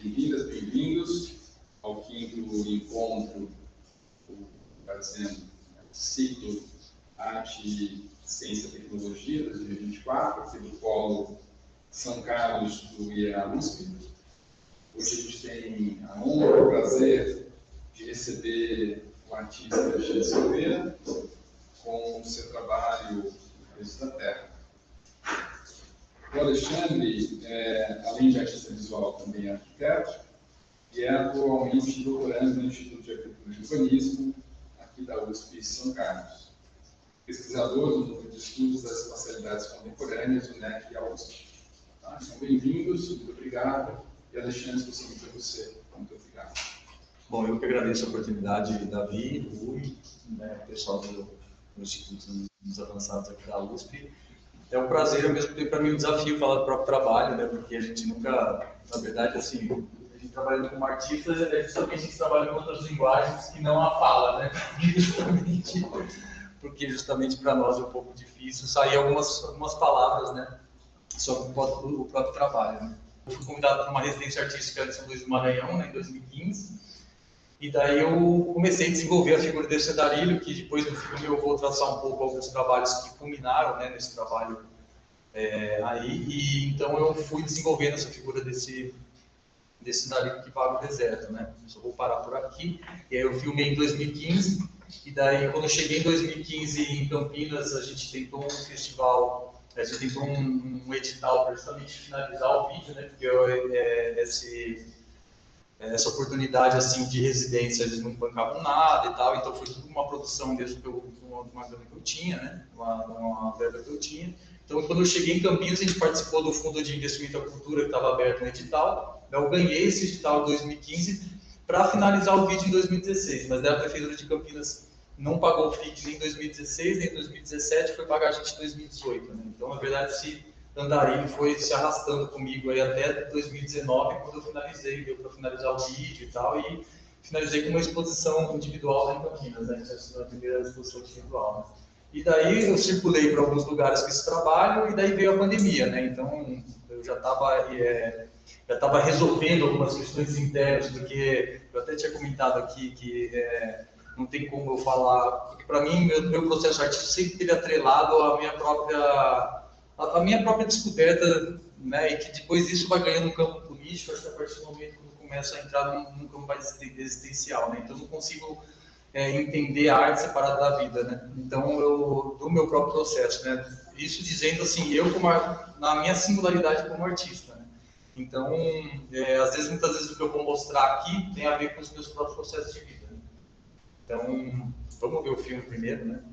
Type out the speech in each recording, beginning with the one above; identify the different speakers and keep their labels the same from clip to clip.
Speaker 1: Bem-vindas, bem-vindos ao quinto encontro, fazendo o ciclo Arte, Ciência e Tecnologia 2024, aqui do Polo São Carlos do IEA USP. Hoje a gente tem a honra e o prazer de receber o artista Alexandre Silveira com o seu trabalho Preço da Terra. O Alexandre, além de artista visual, também é arquiteto e é atualmente doutorando no Instituto de Arquitetura e Urbanismo aqui da USP São Carlos. Pesquisador do Núcleo de Estudos das Espacialidades Contemporâneas do NEC e a USP. Tá? São bem-vindos, muito obrigado. E Alexandre, especialmente a você, muito obrigado.
Speaker 2: Bom, eu que agradeço a oportunidade, Davi, Rui, pessoal do Instituto dos Avançados aqui da USP. É um prazer, ao mesmo tempo, para mim, um desafio falar do próprio trabalho, né? Porque a gente nunca, na verdade, assim, a gente trabalhando como artista, é justamente a gente trabalha com outras linguagens que não a fala, né? Porque justamente para nós é um pouco difícil sair algumas palavras, né? Sobre o próprio trabalho, né? Eu fui convidado para uma residência artística de São Luís do Maranhão, né, em 2015. E daí eu comecei a desenvolver a figura desse Cedarilho, que depois no filme eu vou traçar um pouco alguns trabalhos que culminaram, né, nesse trabalho aí. E então eu fui desenvolvendo essa figura desse Cedarilho que vaga o deserto, né? Só vou parar por aqui. E aí eu filmei em 2015. E daí quando eu cheguei em 2015 em Campinas, a gente tentou um festival, a gente tentou um edital para justamente finalizar o vídeo, né? Porque essa oportunidade assim de residência eles não bancavam nada e tal, então foi tudo uma produção mesmo de uma grana que eu tinha, né, uma verba que eu tinha. Então quando eu cheguei em Campinas a gente participou do Fundo de Investimento à Cultura que estava aberto no edital, eu ganhei esse edital em 2015 para finalizar o vídeo em 2016, mas daí a Prefeitura de Campinas não pagou o FIT nem em 2016 nem em 2017, foi pagar a gente em 2018, né? Então na verdade se Andarilho foi se arrastando comigo aí até 2019, quando eu finalizei, deu para finalizar o vídeo e tal, e finalizei com uma exposição individual lá em Campinas, né, a primeira exposição individual. Né. E daí eu circulei para alguns lugares com esse trabalho, e daí veio a pandemia, né, então eu já estava resolvendo algumas questões internas, porque eu até tinha comentado aqui que não tem como eu falar, porque para mim, meu processo artístico sempre teve atrelado à minha própria descoberta, né, e que depois isso vai ganhando um campo político, acho que a partir do momento que começa a entrar num campo mais existencial, né, então eu não consigo entender a arte separada da vida, né, então do meu próprio processo, né, isso dizendo assim, na minha singularidade como artista, né, então, muitas vezes o que eu vou mostrar aqui tem a ver com os meus próprios processos de vida, né? Então, vamos ver o filme primeiro, né?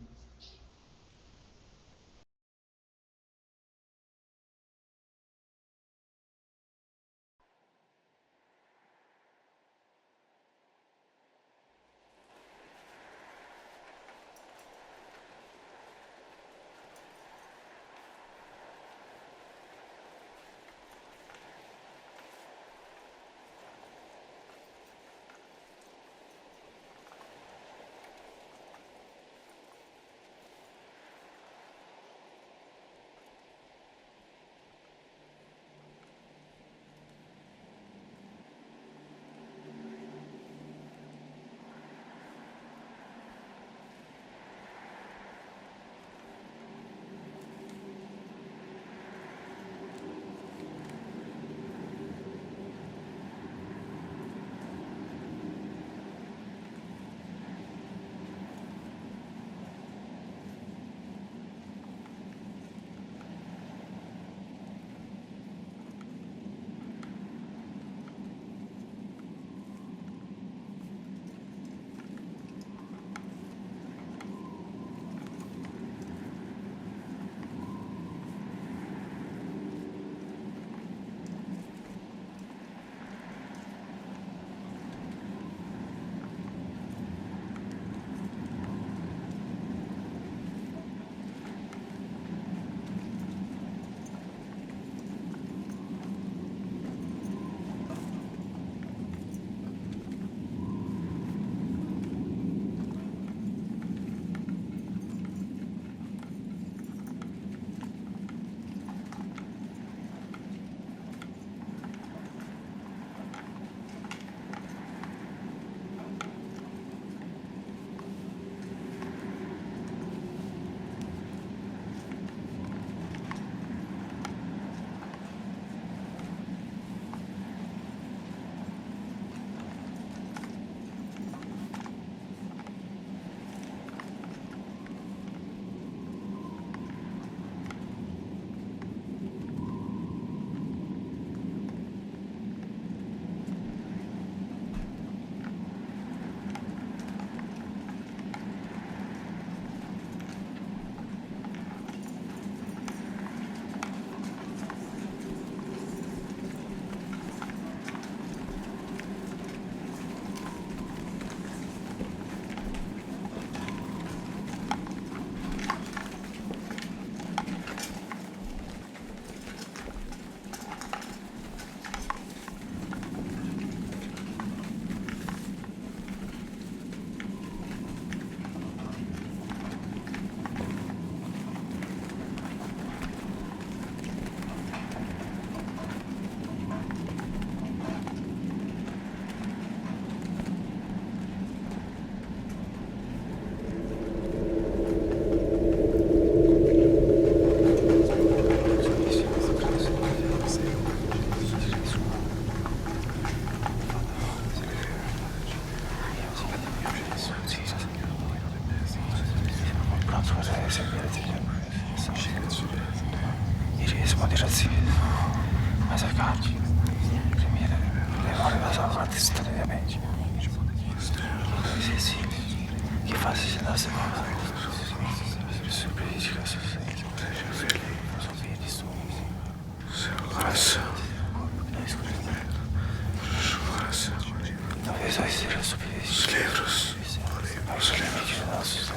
Speaker 3: instantaneamente. Que faça de nós seu coração, talvez vai ser os livros, os limites de nossos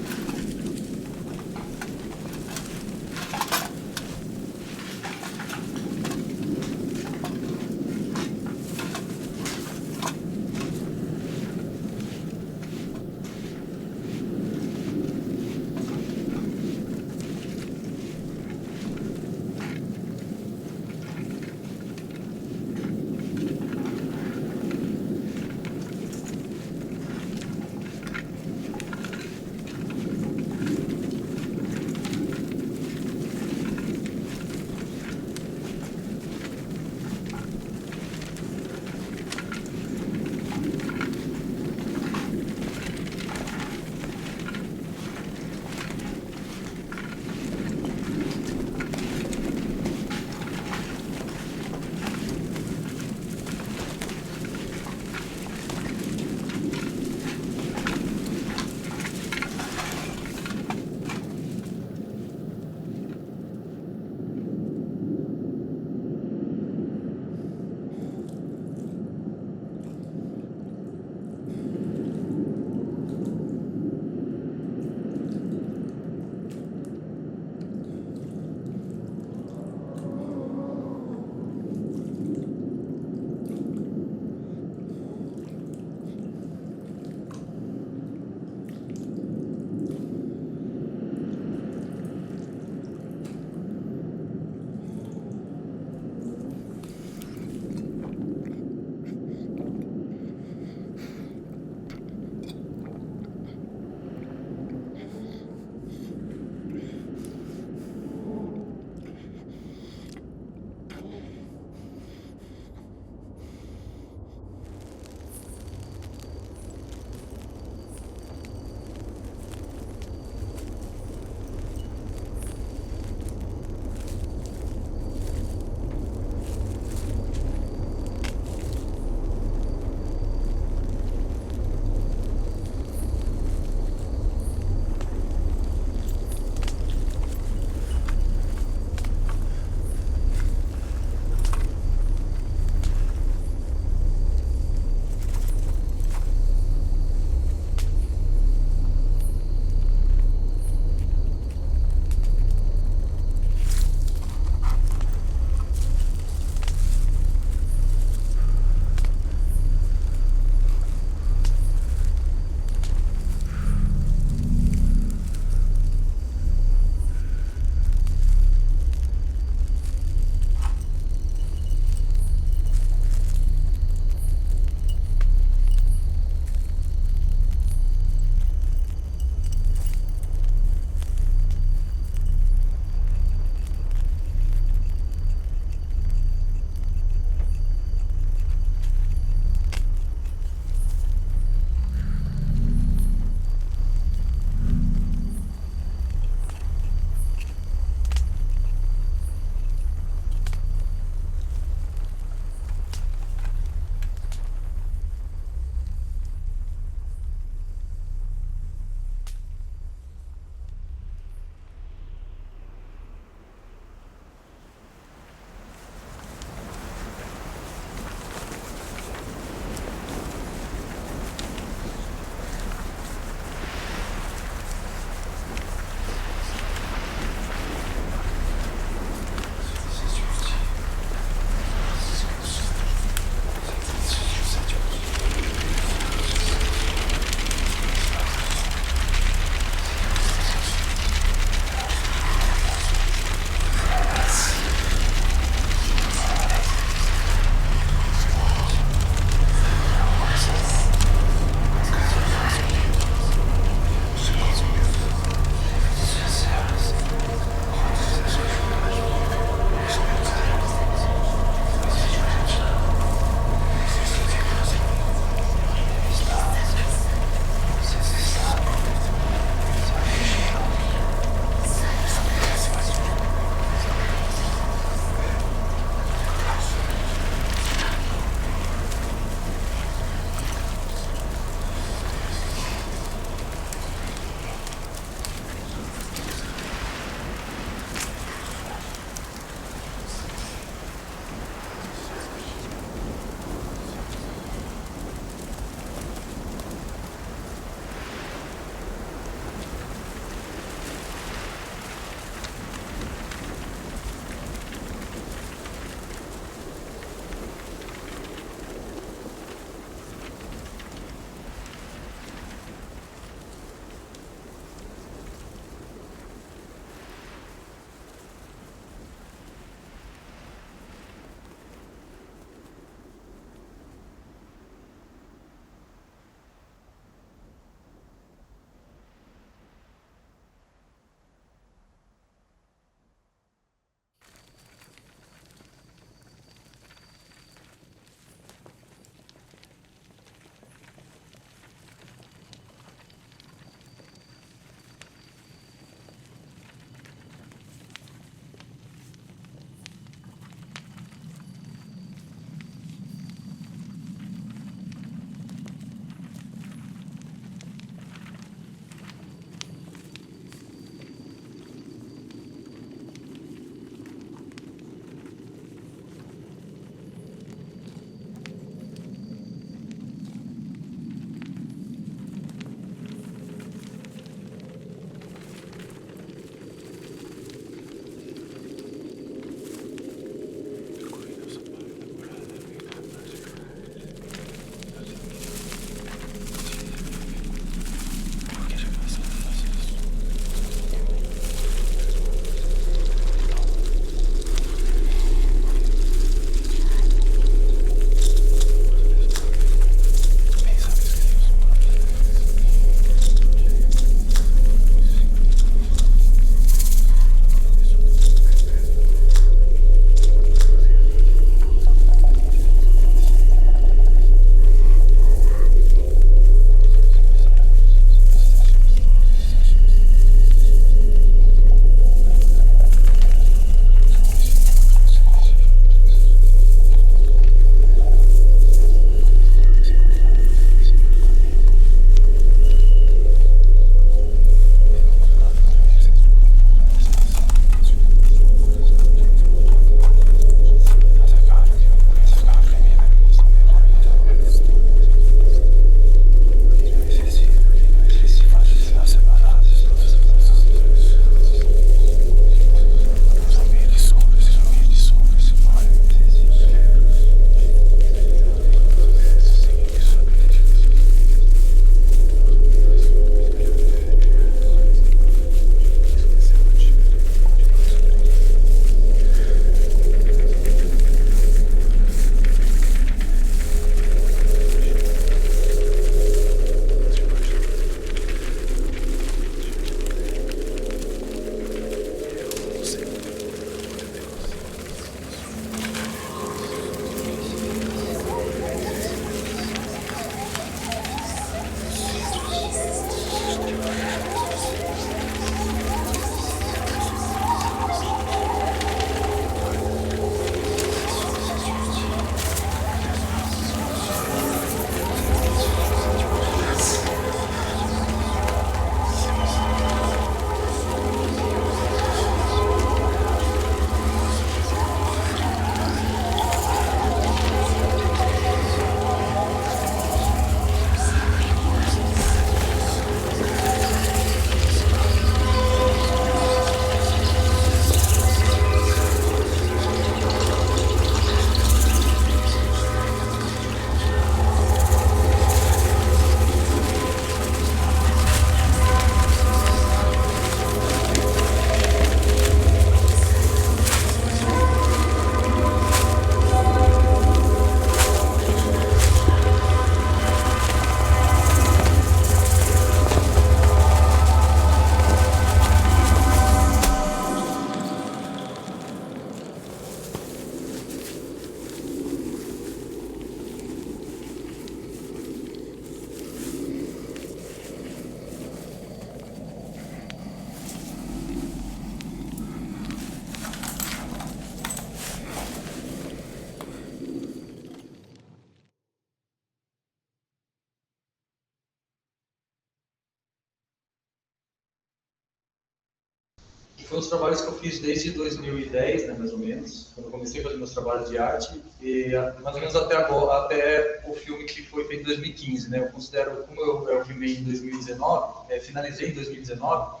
Speaker 2: foi os trabalhos que eu fiz desde 2010, né, mais ou menos, quando eu comecei a fazer meus trabalhos de arte, e mais ou menos até agora, até o filme que foi feito em 2015, né? Eu considero, como eu filmei em 2019, finalizei em 2019,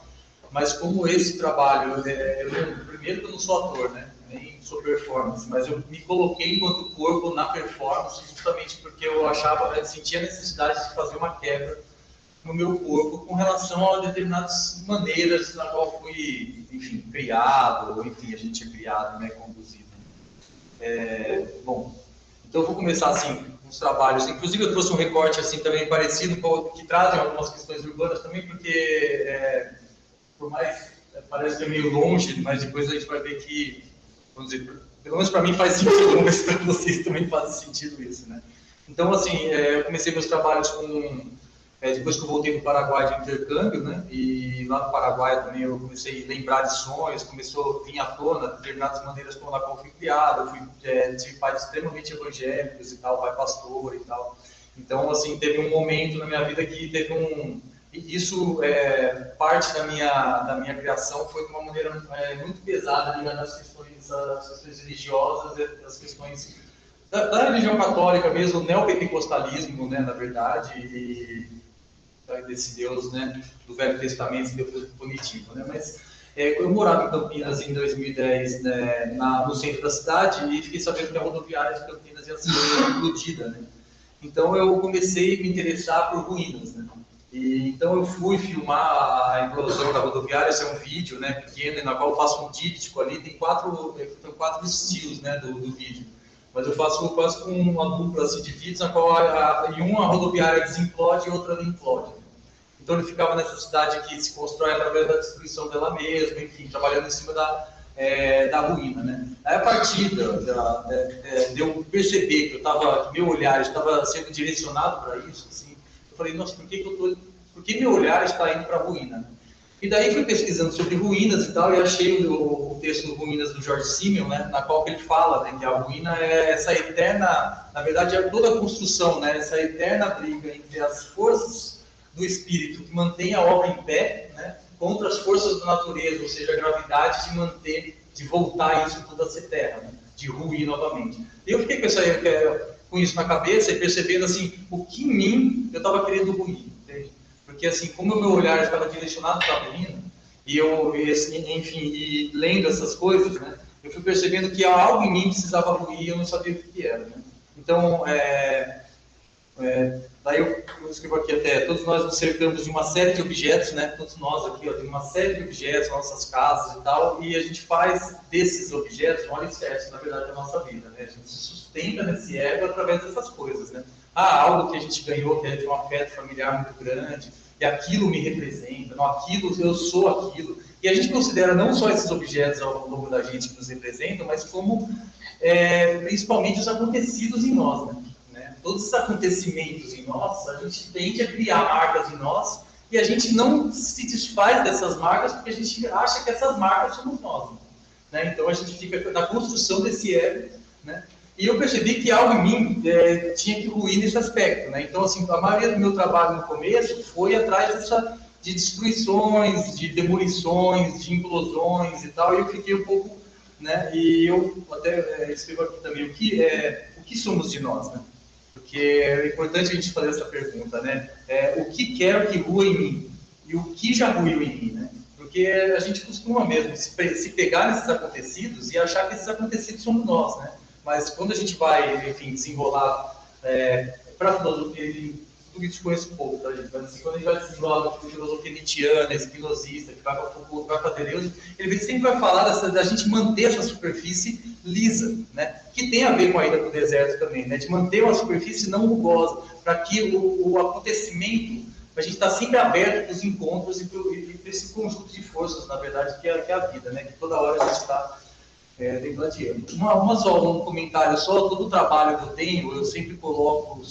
Speaker 2: mas como esse trabalho, primeiro que eu não sou ator, né? Nem sou performance, mas eu me coloquei enquanto corpo na performance justamente porque eu sentia a necessidade de fazer uma quebra no meu corpo com relação a determinadas maneiras na qual fui, enfim, criado, ou enfim, a gente é criado, né, conduzido. Bom, então eu vou começar assim, uns trabalhos, inclusive eu trouxe um recorte assim também parecido, que trazem algumas questões urbanas também, porque por mais, parece que é meio longe, mas depois a gente vai ver que, vamos dizer, pelo menos para mim faz sentido, vamos ver se para vocês também faz sentido isso, né? Então, assim, eu comecei meus trabalhos depois que eu voltei do Paraguai de intercâmbio, né? E lá no Paraguai também eu comecei a lembrar de sonhos, começou a vir à tona determinadas maneiras como na qual eu fui criado, eu tive pais extremamente evangélicos e tal, pai pastor e tal. Então, assim, teve um momento na minha vida que teve isso, parte da minha criação foi de uma maneira muito pesada ligada às questões religiosas, às questões da religião católica mesmo, o neopentecostalismo, né, na verdade, e desse Deus, né, do Velho Testamento, Deus punitivo, né, mas eu morava em Campinas em 2010, né, no centro da cidade, e fiquei sabendo que a rodoviária de Campinas ia ser explodida, né, então eu comecei a me interessar por ruínas, né, então eu fui filmar a implosão da rodoviária, esse é um vídeo, né, pequeno, na qual eu faço um díptico ali, tem quatro estilos, né, do vídeo. Mas eu faço quase com uma dupla assim, de vídeos, na qual a rodoviária desimplode e outra não implode. Então ele ficava nessa cidade que se constrói através da destruição dela mesma, enfim, trabalhando em cima da ruína, né? Aí a partir de eu perceber que meu olhar estava sendo direcionado para isso, assim, eu falei, nossa, por que meu olhar está indo para a ruína? Né? E daí fui pesquisando sobre ruínas e tal, e achei o texto Ruínas do George Simmel, né, na qual ele fala, né, que a ruína é essa eterna, na verdade é toda a construção, né, essa eterna briga entre as forças do espírito que mantém a obra em pé, né, contra as forças da natureza, ou seja, a gravidade de voltar isso tudo a ser terra, né, de ruir novamente. E eu fiquei com isso na cabeça e percebendo assim, o que em mim eu estava querendo ruir. Porque assim, como o meu olhar estava direcionado para a ruína, enfim, e lendo essas coisas, né, eu fui percebendo que algo em mim precisava ruir e eu não sabia o que era. Né? Então, daí eu escrevo aqui até, todos nós nos cercamos de uma série de objetos, né, todos nós aqui, ó, tem uma série de objetos, nossas casas e tal, e a gente faz desses objetos um alicerce, na verdade, da nossa vida. Né? A gente se sustenta nesse ego através dessas coisas. Né? Algo que a gente ganhou, que é de um afeto familiar muito grande, e aquilo me representa, não, eu sou aquilo. E a gente considera não só esses objetos ao longo da gente que nos representam, mas como principalmente os acontecidos em nós. Né? Todos os acontecimentos em nós, a gente tende a criar marcas em nós, e a gente não se desfaz dessas marcas porque a gente acha que essas marcas somos nós. Né? Então a gente fica na construção desse ego, né? E eu percebi que algo em mim tinha que ruir nesse aspecto, né? Então, assim, a maioria do meu trabalho no começo foi atrás de destruições, de demolições, de implosões e tal, e eu fiquei um pouco, né? E eu até escrevo aqui também o que somos de nós, né? Porque é importante a gente fazer essa pergunta, né? O que quero que rua em mim? E o que já ruiu em mim, né? Porque a gente costuma mesmo se pegar nesses acontecidos e achar que esses acontecidos somos nós, né? Mas quando a gente vai, enfim, desenrolar para a filosofia, tudo isso conhece um pouco, tá, gente? Mas assim, quando a gente vai desenrolar para a filosofia nietzschiana, espinosista, que vai para Foucault, vai para Deleuze, ele sempre vai falar da gente manter essa superfície lisa, né? Que tem a ver com a ida do deserto também, né? De manter uma superfície não rugosa, para que o acontecimento, a gente está sempre aberto para os encontros e para esse conjunto de forças, na verdade, que é a vida, né? Que toda hora a gente está degladiando. Um comentário só, todo o trabalho que eu tenho, eu sempre coloco,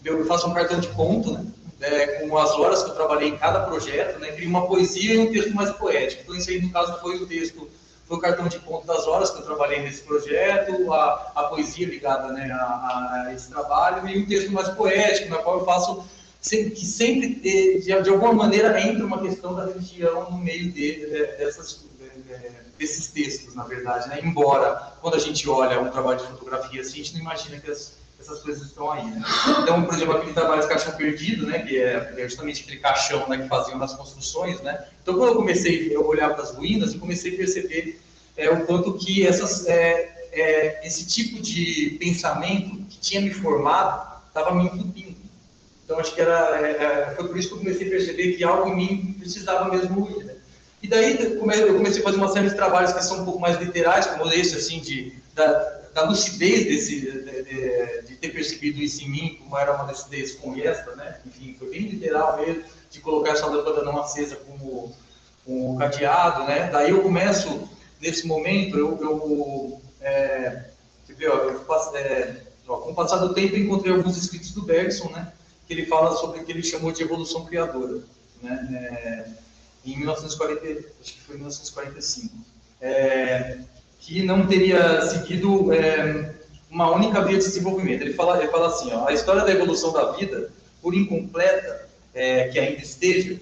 Speaker 2: eu faço um cartão de ponto, né, com as horas que eu trabalhei em cada projeto, né, crio uma poesia e um texto mais poético. Então isso aí, no caso, foi o cartão de ponto das horas que eu trabalhei nesse projeto, a poesia ligada, né, a esse trabalho, e um texto mais poético, na qual eu faço que sempre, de alguma maneira, entra uma questão da religião no meio desses textos, na verdade, né? Embora, quando a gente olha um trabalho de fotografia assim, a gente não imagina que essas coisas estão aí, né? Então, por exemplo, aquele trabalho de caixão perdido, né, que é justamente aquele caixão, né, que faziam nas construções, né? Então, quando eu comecei a olhar para as ruínas, eu comecei a perceber o quanto que esse tipo de pensamento que tinha me formado estava me incutindo. Então, acho que foi por isso que eu comecei a perceber que algo em mim precisava mesmo ruir, né? E daí eu comecei a fazer uma série de trabalhos que são um pouco mais literais, como esse, assim, da lucidez de ter percebido isso em mim, como era uma lucidez funesta, né? Enfim, foi bem literal mesmo, de colocar essa lâmpada não acesa com o cadeado, né? Daí eu começo, nesse momento, com o passar do tempo, eu encontrei alguns escritos do Bergson, né? Que ele fala sobre o que ele chamou de evolução criadora, né? Em 1940, acho que foi 1945, que não teria seguido uma única via de desenvolvimento. Ele fala assim, ó, a história da evolução da vida, por incompleta que ainda esteja,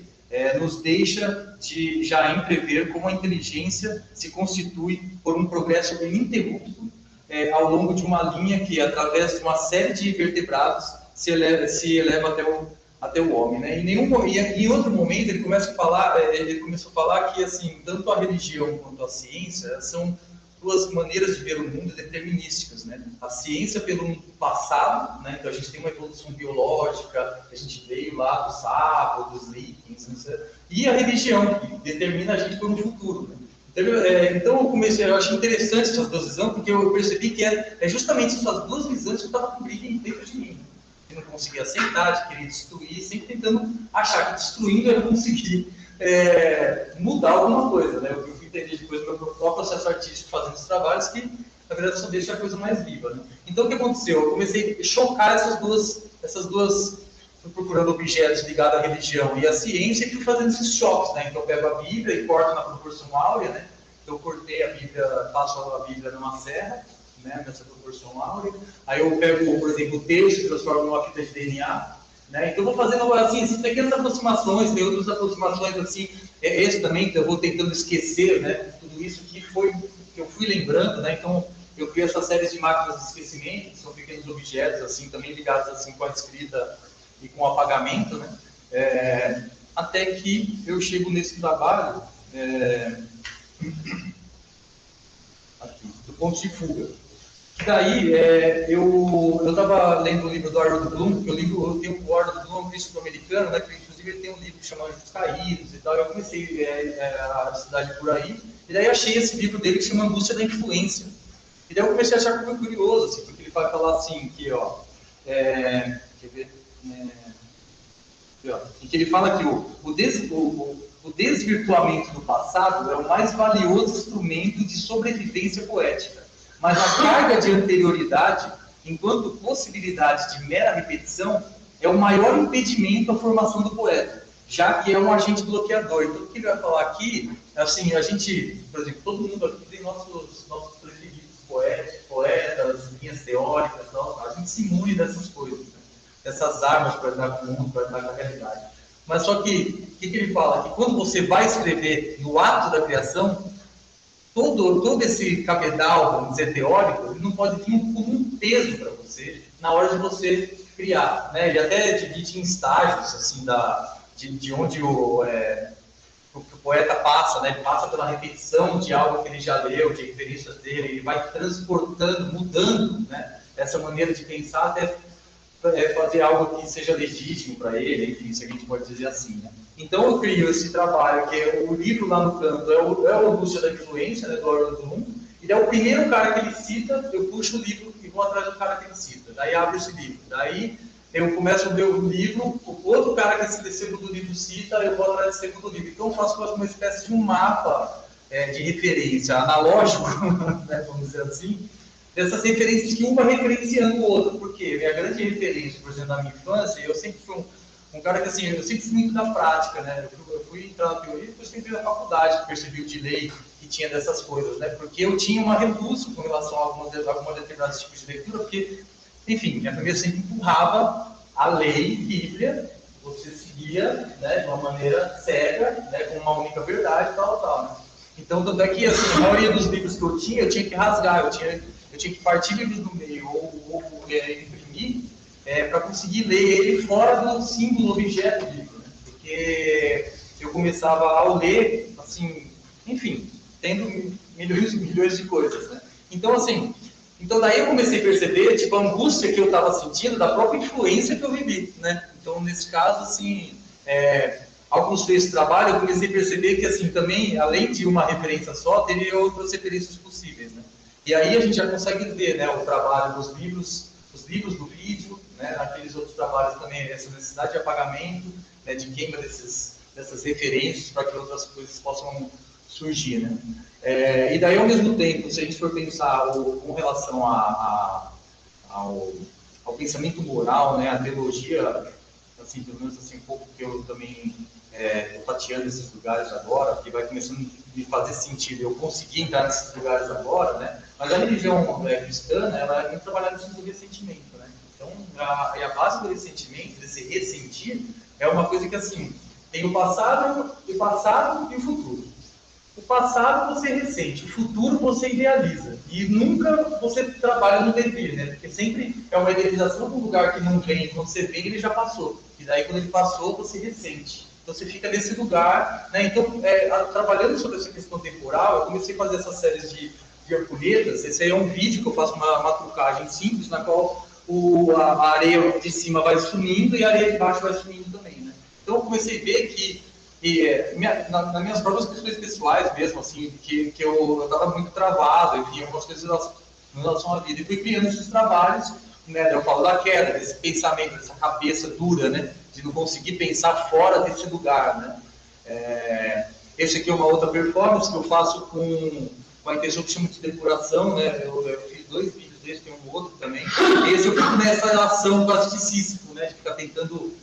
Speaker 2: nos deixa de já entrever como a inteligência se constitui por um progresso ininterrupto ao longo de uma linha que, através de uma série de vertebrados, se eleva até o homem, né? E em outro momento ele começou a falar que, assim, tanto a religião quanto a ciência são duas maneiras de ver o mundo determinísticas, né? A ciência pelo passado, né? Então a gente tem uma evolução biológica, a gente veio lá do sapo, dos líquens, e a religião que determina a gente por um futuro, né? Então eu achei interessante essas duas visões, porque eu percebi que é justamente essas duas visões que eu estava com briga dentro de mim. Eu não conseguia aceitar, de querer destruir, sempre tentando achar que destruindo eu ia conseguir mudar alguma coisa, né? Eu fui entender depois do meu próprio processo artístico fazendo os trabalhos que, na verdade, só deixa a coisa mais viva, né? Então, o que aconteceu? Eu comecei a chocar essas duas, fui procurando objetos ligados à religião e à ciência e fui fazendo esses choques, né? Então, eu pego a Bíblia e corto na proporção áurea, né? Então, eu cortei a Bíblia, passo a Bíblia numa serra, né, nessa proporção áurea. Aí eu pego, por exemplo, o texto e transformo numa fita de DNA, né? Então eu vou fazendo assim, essas pequenas aproximações, tem outras aproximações assim, esse também que eu vou tentando esquecer, né? Tudo isso que eu fui lembrando, né? Então eu criei essa série de máquinas de esquecimento, que são pequenos objetos assim, também ligados assim com a escrita e com o apagamento, né? Até que eu chego nesse trabalho aqui, do ponto de fuga. Daí, eu estava lendo o livro do Orlando Bloom, que eu tenho o Orlando Bloom, um crítico americano, né, que inclusive ele tem um livro chamado Os Caídos e tal, eu comecei a cidade por aí, e daí achei esse livro dele que chama Angústia da Influência. E daí eu comecei a achar muito curioso, assim, porque ele vai falar assim, que, ó, quer ver, em que ele fala que o desvirtuamento do passado é o mais valioso instrumento de sobrevivência poética. Mas a carga de anterioridade, enquanto possibilidade de mera repetição, é o maior impedimento à formação do poeta, já que é um agente bloqueador. Então, o que ele vai falar aqui, assim, a gente, por exemplo, todo mundo aqui tem nossos prediletos poetas, linhas teóricas, a gente se imune dessas coisas, né? Dessas armas para lidar com o mundo, para lidar com a realidade. Mas só que, o que ele fala? Que quando você vai escrever no ato da criação, todo esse cabedal, vamos dizer, teórico, ele não pode vir como um peso para você na hora de você criar, né? Ele até divide em estágios, assim, de onde o poeta passa, né? Ele passa pela repetição de algo que ele já leu, de referências dele, ele vai transportando, mudando, né? Essa maneira de pensar até fazer algo que seja legítimo para ele, enfim, se a gente pode dizer assim, né? Então eu crio esse trabalho, que é o livro lá no canto, é o Angústia da Influência, né, do Orlando Bloom, e é o primeiro cara que ele cita, eu puxo o livro e vou atrás do cara que ele cita, daí abro esse livro, daí eu começo a ler o livro, o outro cara que esse segundo livro cita, eu vou atrás do segundo livro, então eu faço uma espécie de um mapa de referência, analógico, né, vamos dizer assim, dessas referências que um vai referenciando o outro, porque minha grande referência, por exemplo, na minha infância, eu sempre fui um cara que, assim, eu sempre fui muito da prática, né? Eu fui entrar na teoria e depois sempre na faculdade, percebi o delay que tinha dessas coisas, né? Porque eu tinha uma repulsa com relação a alguns determinados tipos de leitura, porque, enfim, minha família sempre empurrava a lei, Bíblia, seguia, né, de uma maneira cega, né, com uma única verdade, tal, né? Então, tanto é que, assim, a maioria dos livros que eu tinha que rasgar, eu tinha que partir livros no meio, ou imprimir, para conseguir ler ele fora do símbolo objeto do livro, né? Porque eu começava a ler, assim, enfim, tendo milhões e milhões de coisas, né? Então, assim, daí eu comecei a perceber, tipo, a angústia que eu estava sentindo da própria influência que eu vivi, né? Então, nesse caso, assim, ao construir esse trabalho, eu comecei a perceber que, assim, também, além de uma referência só, teria outras referências possíveis, né? E aí a gente já consegue ver, né, o trabalho dos livros, os livros do vídeo, né, aqueles outros trabalhos também, essa necessidade de apagamento, né, de queima dessas referências para que outras coisas possam surgir, né? E daí, ao mesmo tempo, se a gente for pensar com relação ao pensamento moral, né, a teologia, assim, pelo menos assim, um pouco que eu também estou tateando esses lugares agora, que vai começando a me fazer sentido, eu consegui entrar nesses lugares agora, né? Mas a religião cristã, né, ela é muito trabalhada no ressentimento, né? Então, a base do ressentimento, desse ressentir, é uma coisa que, assim, tem o passado e o futuro. O passado você ressente, o futuro você idealiza. E nunca você trabalha no devir, né? Porque sempre é uma idealização de um lugar que não vem, quando você vem, ele já passou. E daí, quando ele passou, você ressente. Então, você fica nesse lugar, né? Então, trabalhando sobre essa questão temporal, eu comecei a fazer essas séries de ampulhetas. Esse aí é um vídeo que eu faço uma trucagem simples, na qual a areia de cima vai sumindo e a areia de baixo vai sumindo também, né? Então, eu comecei a ver que nas minhas próprias questões pessoais mesmo, assim, que eu estava muito travado, enfim, algumas coisas em relação à vida, e fui criando esses trabalhos, né, eu falo da queda, desse pensamento, dessa cabeça dura, né, de não conseguir pensar fora desse lugar, né. Esse aqui é uma outra performance que eu faço com a intenção que chama de depuração, né, eu fiz 2 vídeos desse, tem um outro também, esse eu fico nessa ação quase de Sísifo, né, de ficar tentando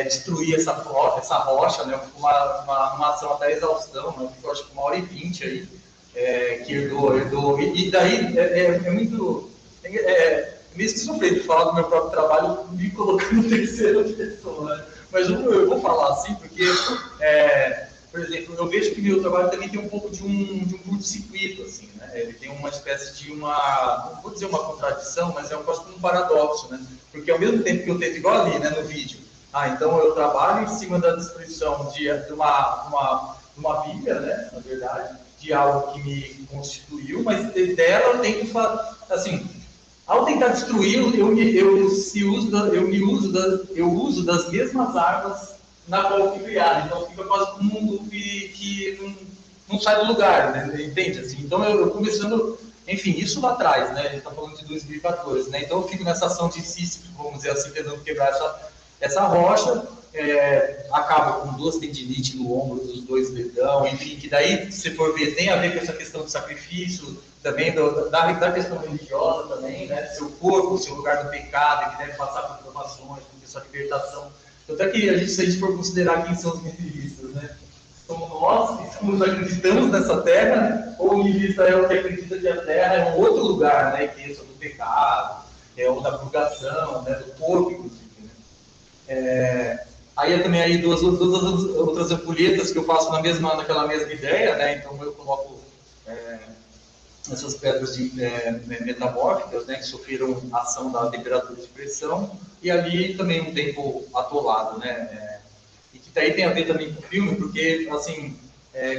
Speaker 2: destruir essa rocha, né? Uma ação até exaustão, né? Eu acho que 1h20 aí, que herdou. E daí é muito. Meio esquizofrênico falar do meu próprio trabalho me colocando em terceira pessoa, né? Mas eu vou falar assim, porque, por exemplo, eu vejo que meu trabalho também tem um pouco de um curto-circuito, assim, né? Ele tem uma espécie de não vou dizer uma contradição, mas é quase como um paradoxo, né? Porque ao mesmo tempo que eu tento, igual ali, né, no vídeo, então eu trabalho em cima da destruição de uma Bíblia, né, na verdade, de algo que me constituiu, mas dela eu tenho que fazer, assim, ao tentar destruir, eu uso das mesmas armas na qual eu fui criado, então fica quase como um mundo que não sai do lugar, né, entende? Assim, então eu começando, enfim, isso lá atrás, né, a gente está falando de 2014, né, então eu fico nessa ação de Sísifo, vamos dizer assim, tentando quebrar essa rocha, acaba com 2 tendinites no ombro dos 2 dedão, enfim, que daí, se for ver, tem a ver com essa questão do sacrifício, também da questão religiosa também, né? Seu corpo, seu lugar do pecado, que deve passar por provações, por essa libertação. Tanto é que se a gente for considerar quem são os nihilistas, né? Somos nós que acreditamos nessa terra, né? Ou o nihilista é o que acredita que a terra é um outro lugar, né? Que é isso do pecado, ou da purgação, né? Do corpo, inclusive. Aí também aí duas outras ampulhetas que eu faço naquela mesma ideia, né? Então eu coloco essas pedras metamórficas, né? Que sofreram ação da temperatura de pressão e ali também um tempo atolado, né? E que daí tem a ver também com o filme, porque assim,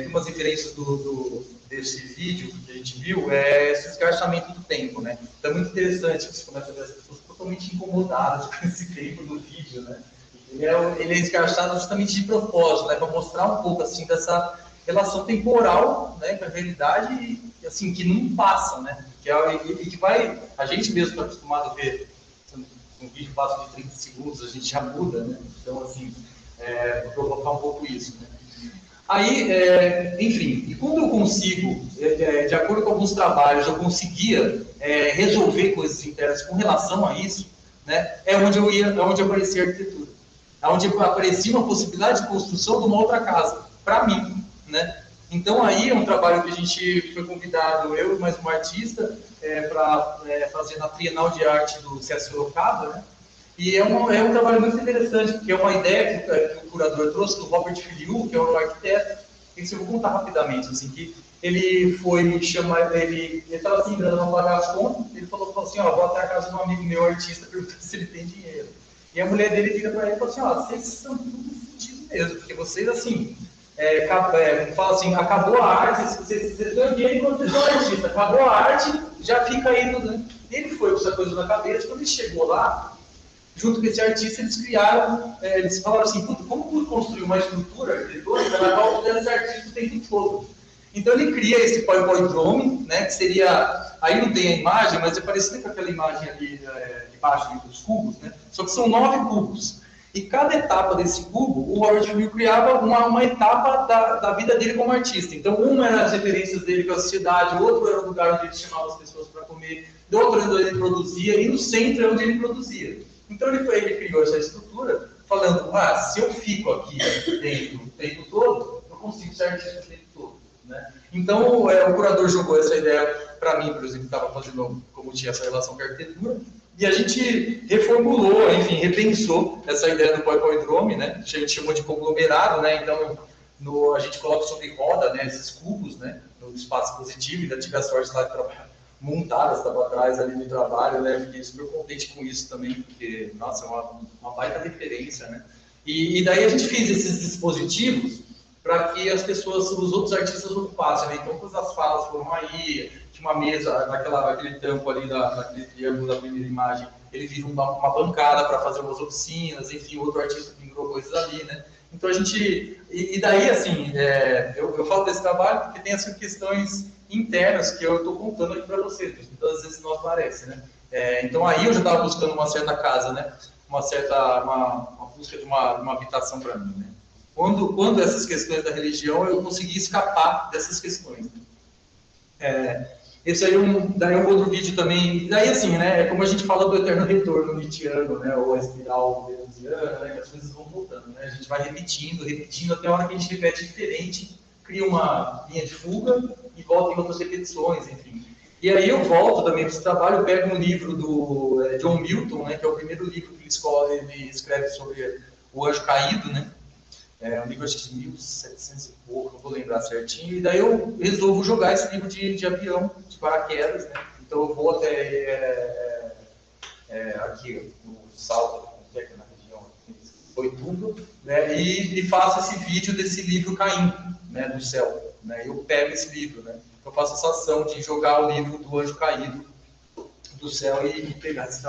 Speaker 2: umas referências desse vídeo que a gente viu esse esgarçamento do tempo, né? Então é muito interessante que você começa a ver as pessoas totalmente incomodadas com esse tempo do vídeo, né? Ele é esgarçado justamente de propósito, né? Para mostrar um pouco assim dessa relação temporal, né, com a realidade e assim que não passa, né? Que vai, a gente mesmo está acostumado a ver um vídeo passa de 30 segundos, a gente já muda, né? Então assim, provocar um pouco isso, né? Aí, enfim, e quando eu consigo, de acordo com alguns trabalhos, eu conseguia resolver coisas internas com relação a isso, né, é onde aparecia a arquitetura, é onde aparecia uma possibilidade de construção de uma outra casa, para mim, né? Então aí é um trabalho que a gente foi convidado, eu e mais um artista, para fazer na Trienal de Arte do César Sorocaba, né? E é um trabalho muito interessante, porque é uma ideia que o curador trouxe do Robert Filiu, que é um arquiteto. Isso eu vou contar rapidamente, assim, que ele foi chamar, ele estava assim, dando uma pagar as contas, ele falou assim, ó, vou até a casa de um amigo meu, artista, perguntando se ele tem dinheiro. E a mulher dele vira para ele e falou assim, ó, vocês são tudo fodidos mesmo, porque vocês, assim, fala assim, acabou a arte, vocês têm dinheiro enquanto vocês são artistas, acabou a arte, já fica aí tudo, né? Ele foi com essa coisa na cabeça, quando ele chegou lá, junto com esse artista, eles criaram, eles falaram assim, como construir uma estrutura arquitetônica na qual esse artista o tempo todo. Então ele cria esse Poipodrome, né, que seria, aí não tem a imagem, mas é parecido com aquela imagem ali debaixo dos cubos, né, só que são 9 cubos. E cada etapa desse cubo, o Robert Filiu criava uma etapa da vida dele como artista. Então, uma era as referências dele com a sociedade, o outro era o lugar onde ele chamava as pessoas para comer, do outro era onde ele produzia, e no centro é onde ele produzia. Então, ele criou essa estrutura, falando, se eu fico aqui dentro o tempo todo, eu consigo ser artista o tempo todo. Né? Então, o curador jogou essa ideia para mim, por exemplo, que estava fazendo, como tinha essa relação com a arquitetura, e a gente reformulou, enfim, repensou essa ideia do Poipodrome, né? A gente chamou de conglomerado, né? Então, a gente coloca sobre roda, né, esses cubos, né, no espaço positivo, ainda tive a sorte lá de trabalhar, montar, estava atrás ali no trabalho, né? Fiquei super contente com isso também, porque, nossa, é uma baita referência, né? E daí a gente fez esses dispositivos para que as pessoas, os outros artistas ocupassem, né? Então, todas as falas foram aí, tinha uma mesa, naquele tampo ali, naquele triângulo da primeira imagem, ele viu uma bancada para fazer umas oficinas, enfim, outro artista pendurou coisas ali, né? Então a gente, e daí assim, eu falo desse trabalho porque tem assim questões internas que eu estou contando aqui para vocês, muitas às vezes não aparece, né? Então aí eu já estava buscando uma certa casa, né? Uma busca de uma habitação para mim, né? Quando essas questões da religião, eu consegui escapar dessas questões. Esse aí daí um outro vídeo também, daí assim, né, é como a gente fala do eterno retorno nietzschiano, né, ou a espiral venusiana, né, que as coisas vão voltando, né, a gente vai repetindo, até a hora que a gente repete diferente, cria uma linha de fuga e volta em outras repetições, enfim. E aí eu volto também para esse trabalho, eu pego um livro do John Milton, né, que é o primeiro livro que ele escreve sobre o anjo caído, né, um livro acho que de 1700 e pouco, não vou lembrar certinho, e daí eu resolvo jogar esse livro de avião, de paraquedas, né? Então eu vou até aqui no Salto, na região, foi tudo, né? E faço esse vídeo desse livro caindo, né, do céu, né? Eu pego esse livro, né? Eu faço essa ação de jogar o livro do anjo caído do céu e pegar esse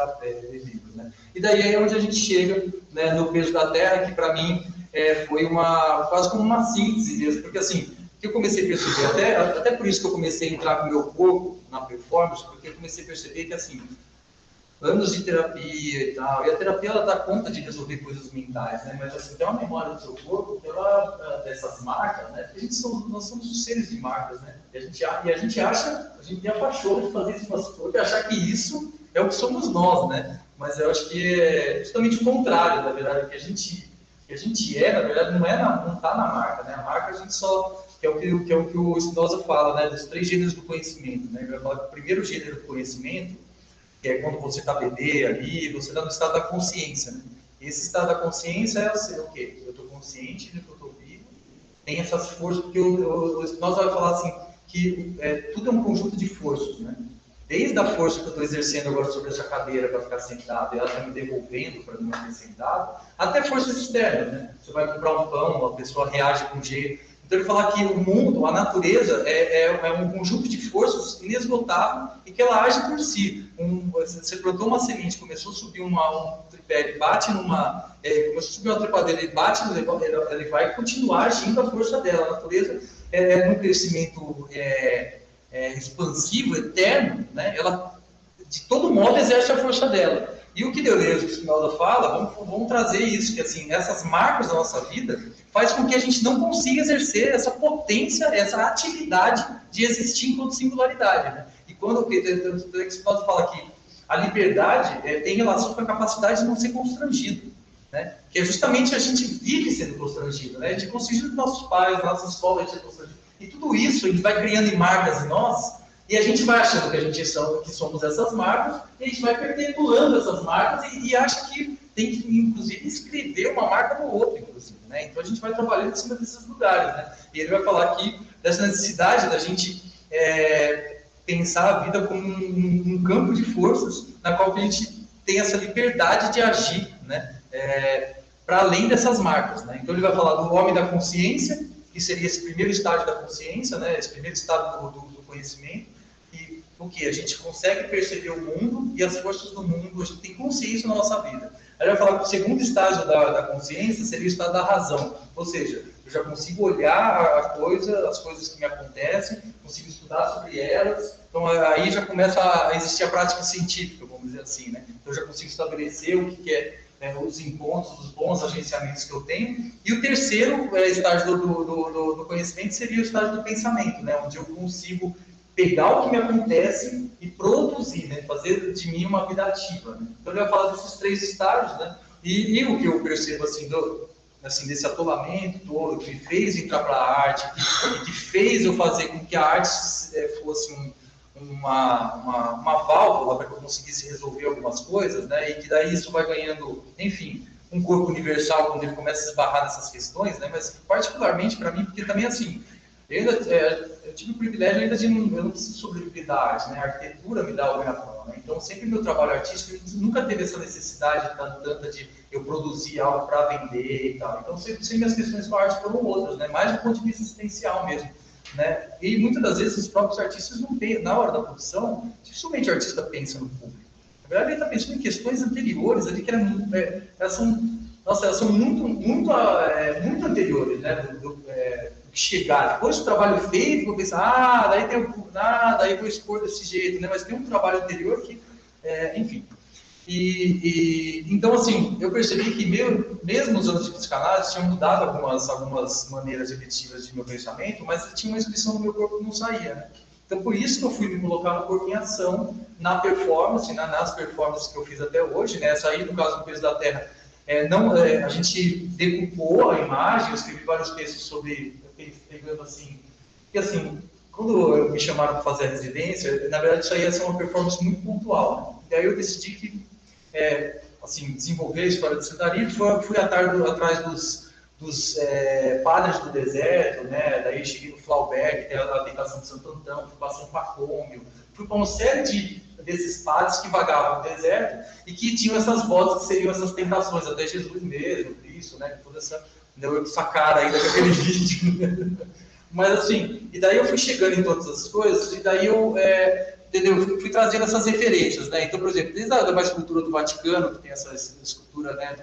Speaker 2: livro, né? E daí é onde a gente chega, né, no peso da Terra, que para mim foi quase como uma síntese mesmo, porque assim, que eu comecei a perceber, até por isso que eu comecei a entrar com o meu corpo na performance, porque eu comecei a perceber que assim, anos de terapia e tal, e a terapia ela dá conta de resolver coisas mentais, né, mas assim, tem uma memória do seu corpo, dessas marcas, né, porque nós somos seres de marcas, né, e a gente tem a paixão de fazer isso com nosso corpo e achar que isso é o que somos nós, né, mas eu acho que é justamente o contrário, na verdade, que a gente na verdade, não está na marca, né? A marca a gente só, que é o que o Spinoza fala, né? Dos 3 gêneros do conhecimento, né? Ele vai falar que o primeiro gênero do conhecimento, que é quando você está bebê ali, você está no estado da consciência, né? Esse estado da consciência é o quê? Eu estou consciente de que eu estou vivo, tem essas forças, porque o Spinoza vai falar assim, que tudo é um conjunto de forças, né? Desde a força que eu estou exercendo agora sobre essa cadeira para ficar sentado, e ela está me devolvendo para me manter sentado, até forças externas, né? Você vai comprar um pão, a pessoa reage com jeito. Então ele fala que o mundo, a natureza, é um conjunto de forças inesgotável e que ela age por si. Você plantou uma semente, começou a subir um tripé, ele bate começou a subir uma trepadeira, ele bate no negócio, ele vai continuar agindo a força dela. A natureza é um crescimento expansivo, eterno, né? Ela, de todo modo, exerce a força dela. E o que Deleuze, que o Spinoza fala, vamos trazer isso, que assim, essas marcas da nossa vida faz com que a gente não consiga exercer essa potência, essa atividade de existir enquanto singularidade, né? E quando o Spinoza fala que a liberdade tem relação com a capacidade de não ser constrangido, né? Que é justamente a gente vive sendo constrangido, né? A gente é constrangido dos nossos pais, da nossa escola, a gente é constrangido. E tudo isso a gente vai criando marcas em nós, e a gente vai achando que somos essas marcas, e a gente vai perpetuando essas marcas e acha que tem que, inclusive, escrever uma marca no outro, inclusive, né? Então a gente vai trabalhando em cima desses lugares, né? E ele vai falar aqui dessa necessidade da gente pensar a vida como um campo de forças na qual a gente tem essa liberdade de agir, né? Para além dessas marcas, né? Então ele vai falar do homem da consciência, que seria esse primeiro estágio da consciência, né? Esse primeiro estado do conhecimento, e o que? A gente consegue perceber o mundo e as forças do mundo, a gente tem consciência na nossa vida. Aí ele vai falar que o segundo estágio da consciência seria o estado da razão, ou seja, eu já consigo olhar as coisas que me acontecem, consigo estudar sobre elas, então aí já começa a existir a prática científica, vamos dizer assim, né? Então eu já consigo estabelecer o que é os encontros, os bons agenciamentos que eu tenho. E o terceiro estágio do conhecimento seria o estágio do pensamento, né? Onde eu consigo pegar o que me acontece e produzir, né? Fazer de mim uma vida ativa, né? Então ele vai falar desses 3 estágios, né? E o que eu percebo assim, desse atolamento todo, que me fez entrar para a arte, que fez eu fazer com que a arte fosse uma válvula para que eu conseguisse resolver algumas coisas, né? E que daí isso vai ganhando, enfim, um corpo universal quando ele começa a esbarrar nessas questões, né? Mas particularmente para mim, porque também assim, eu tive o privilégio ainda de eu não preciso sobreviver da arte, né? A arquitetura me dá a obrigação, né? Então sempre meu trabalho artístico nunca teve essa necessidade tanta de eu produzir algo para vender e tal. Então sempre minhas questões com a arte foram outras, né? Mais do ponto de vista existencial mesmo, né? E muitas das vezes os próprios artistas não pensam, na hora da produção, dificilmente o artista pensa no público. Na verdade, ele está pensando em questões anteriores ali que elas são muito anteriores, né? Chegar, depois do trabalho feito, vou pensar, daí vou expor desse jeito, né? Mas tem um trabalho anterior que, enfim. Então, assim, eu percebi que mesmo os anos de psicanálise tinham mudado algumas maneiras efetivas de meu pensamento, mas tinha uma inscrição no meu corpo que não saía, né? Então, por isso que eu fui me colocar no corpo em ação, na performance, nas performances que eu fiz até hoje, né? Essa aí, no caso do Peso da Terra, a gente decupou a imagem, eu escrevi vários textos sobre, pegando assim, porque assim, quando me chamaram para fazer a residência, na verdade isso aí ia ser uma performance muito pontual, né? E aí eu decidi que, assim, desenvolver a história do Setaria, fui atrás dos padres do deserto, né? Daí cheguei no Flaubert, que é a tentação de Santo Antão, fui para São Pacômio, fui para uma série desses padres que vagavam no deserto e que tinham essas vozes que seriam essas tentações, até Jesus mesmo, Cristo, né? Toda essa cara aí daquele vídeo, né? Mas assim, e daí eu fui chegando em todas as coisas, e daí eu fui trazendo essas referências, né? Então, por exemplo, desde a escultura do Vaticano, que tem essa escultura, né,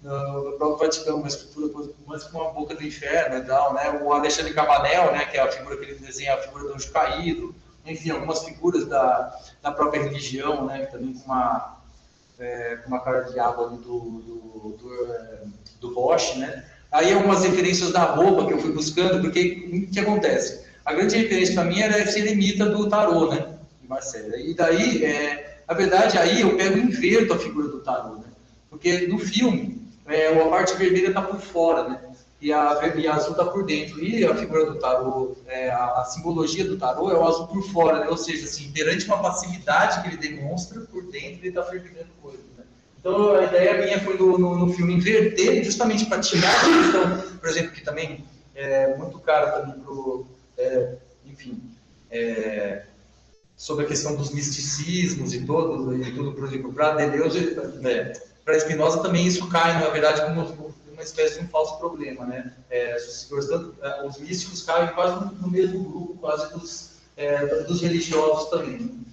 Speaker 2: no próprio Vaticano, uma escultura mais com uma boca do inferno e tal, né? O Alexandre Cabanel, né, que é a figura que ele desenha, a figura do anjo caído, enfim, algumas figuras da própria religião, né, também com uma cara de água ali do Bosch, né? Aí algumas referências da roupa que eu fui buscando, porque o que acontece? A grande referência para mim era esse eremita do tarô, né, de Marcelo. E daí, na verdade, aí eu pego e inverto a figura do tarô, né? Porque no filme, a parte vermelha está por fora, né? E a azul está por dentro. E a figura do tarô, a simbologia do tarô é o azul por fora, né? Ou seja, assim, perante uma passividade que ele demonstra, por dentro ele está fervilhando coisas, né? Então a ideia minha foi no filme inverter, justamente para tirar a questão, por exemplo, que também é muito caro também enfim, sobre a questão dos misticismos e tudo, por exemplo, para Deleuze, para Spinoza também isso cai, na verdade, como uma espécie de um falso problema, né? Os místicos caem quase no mesmo grupo, quase dos religiosos também.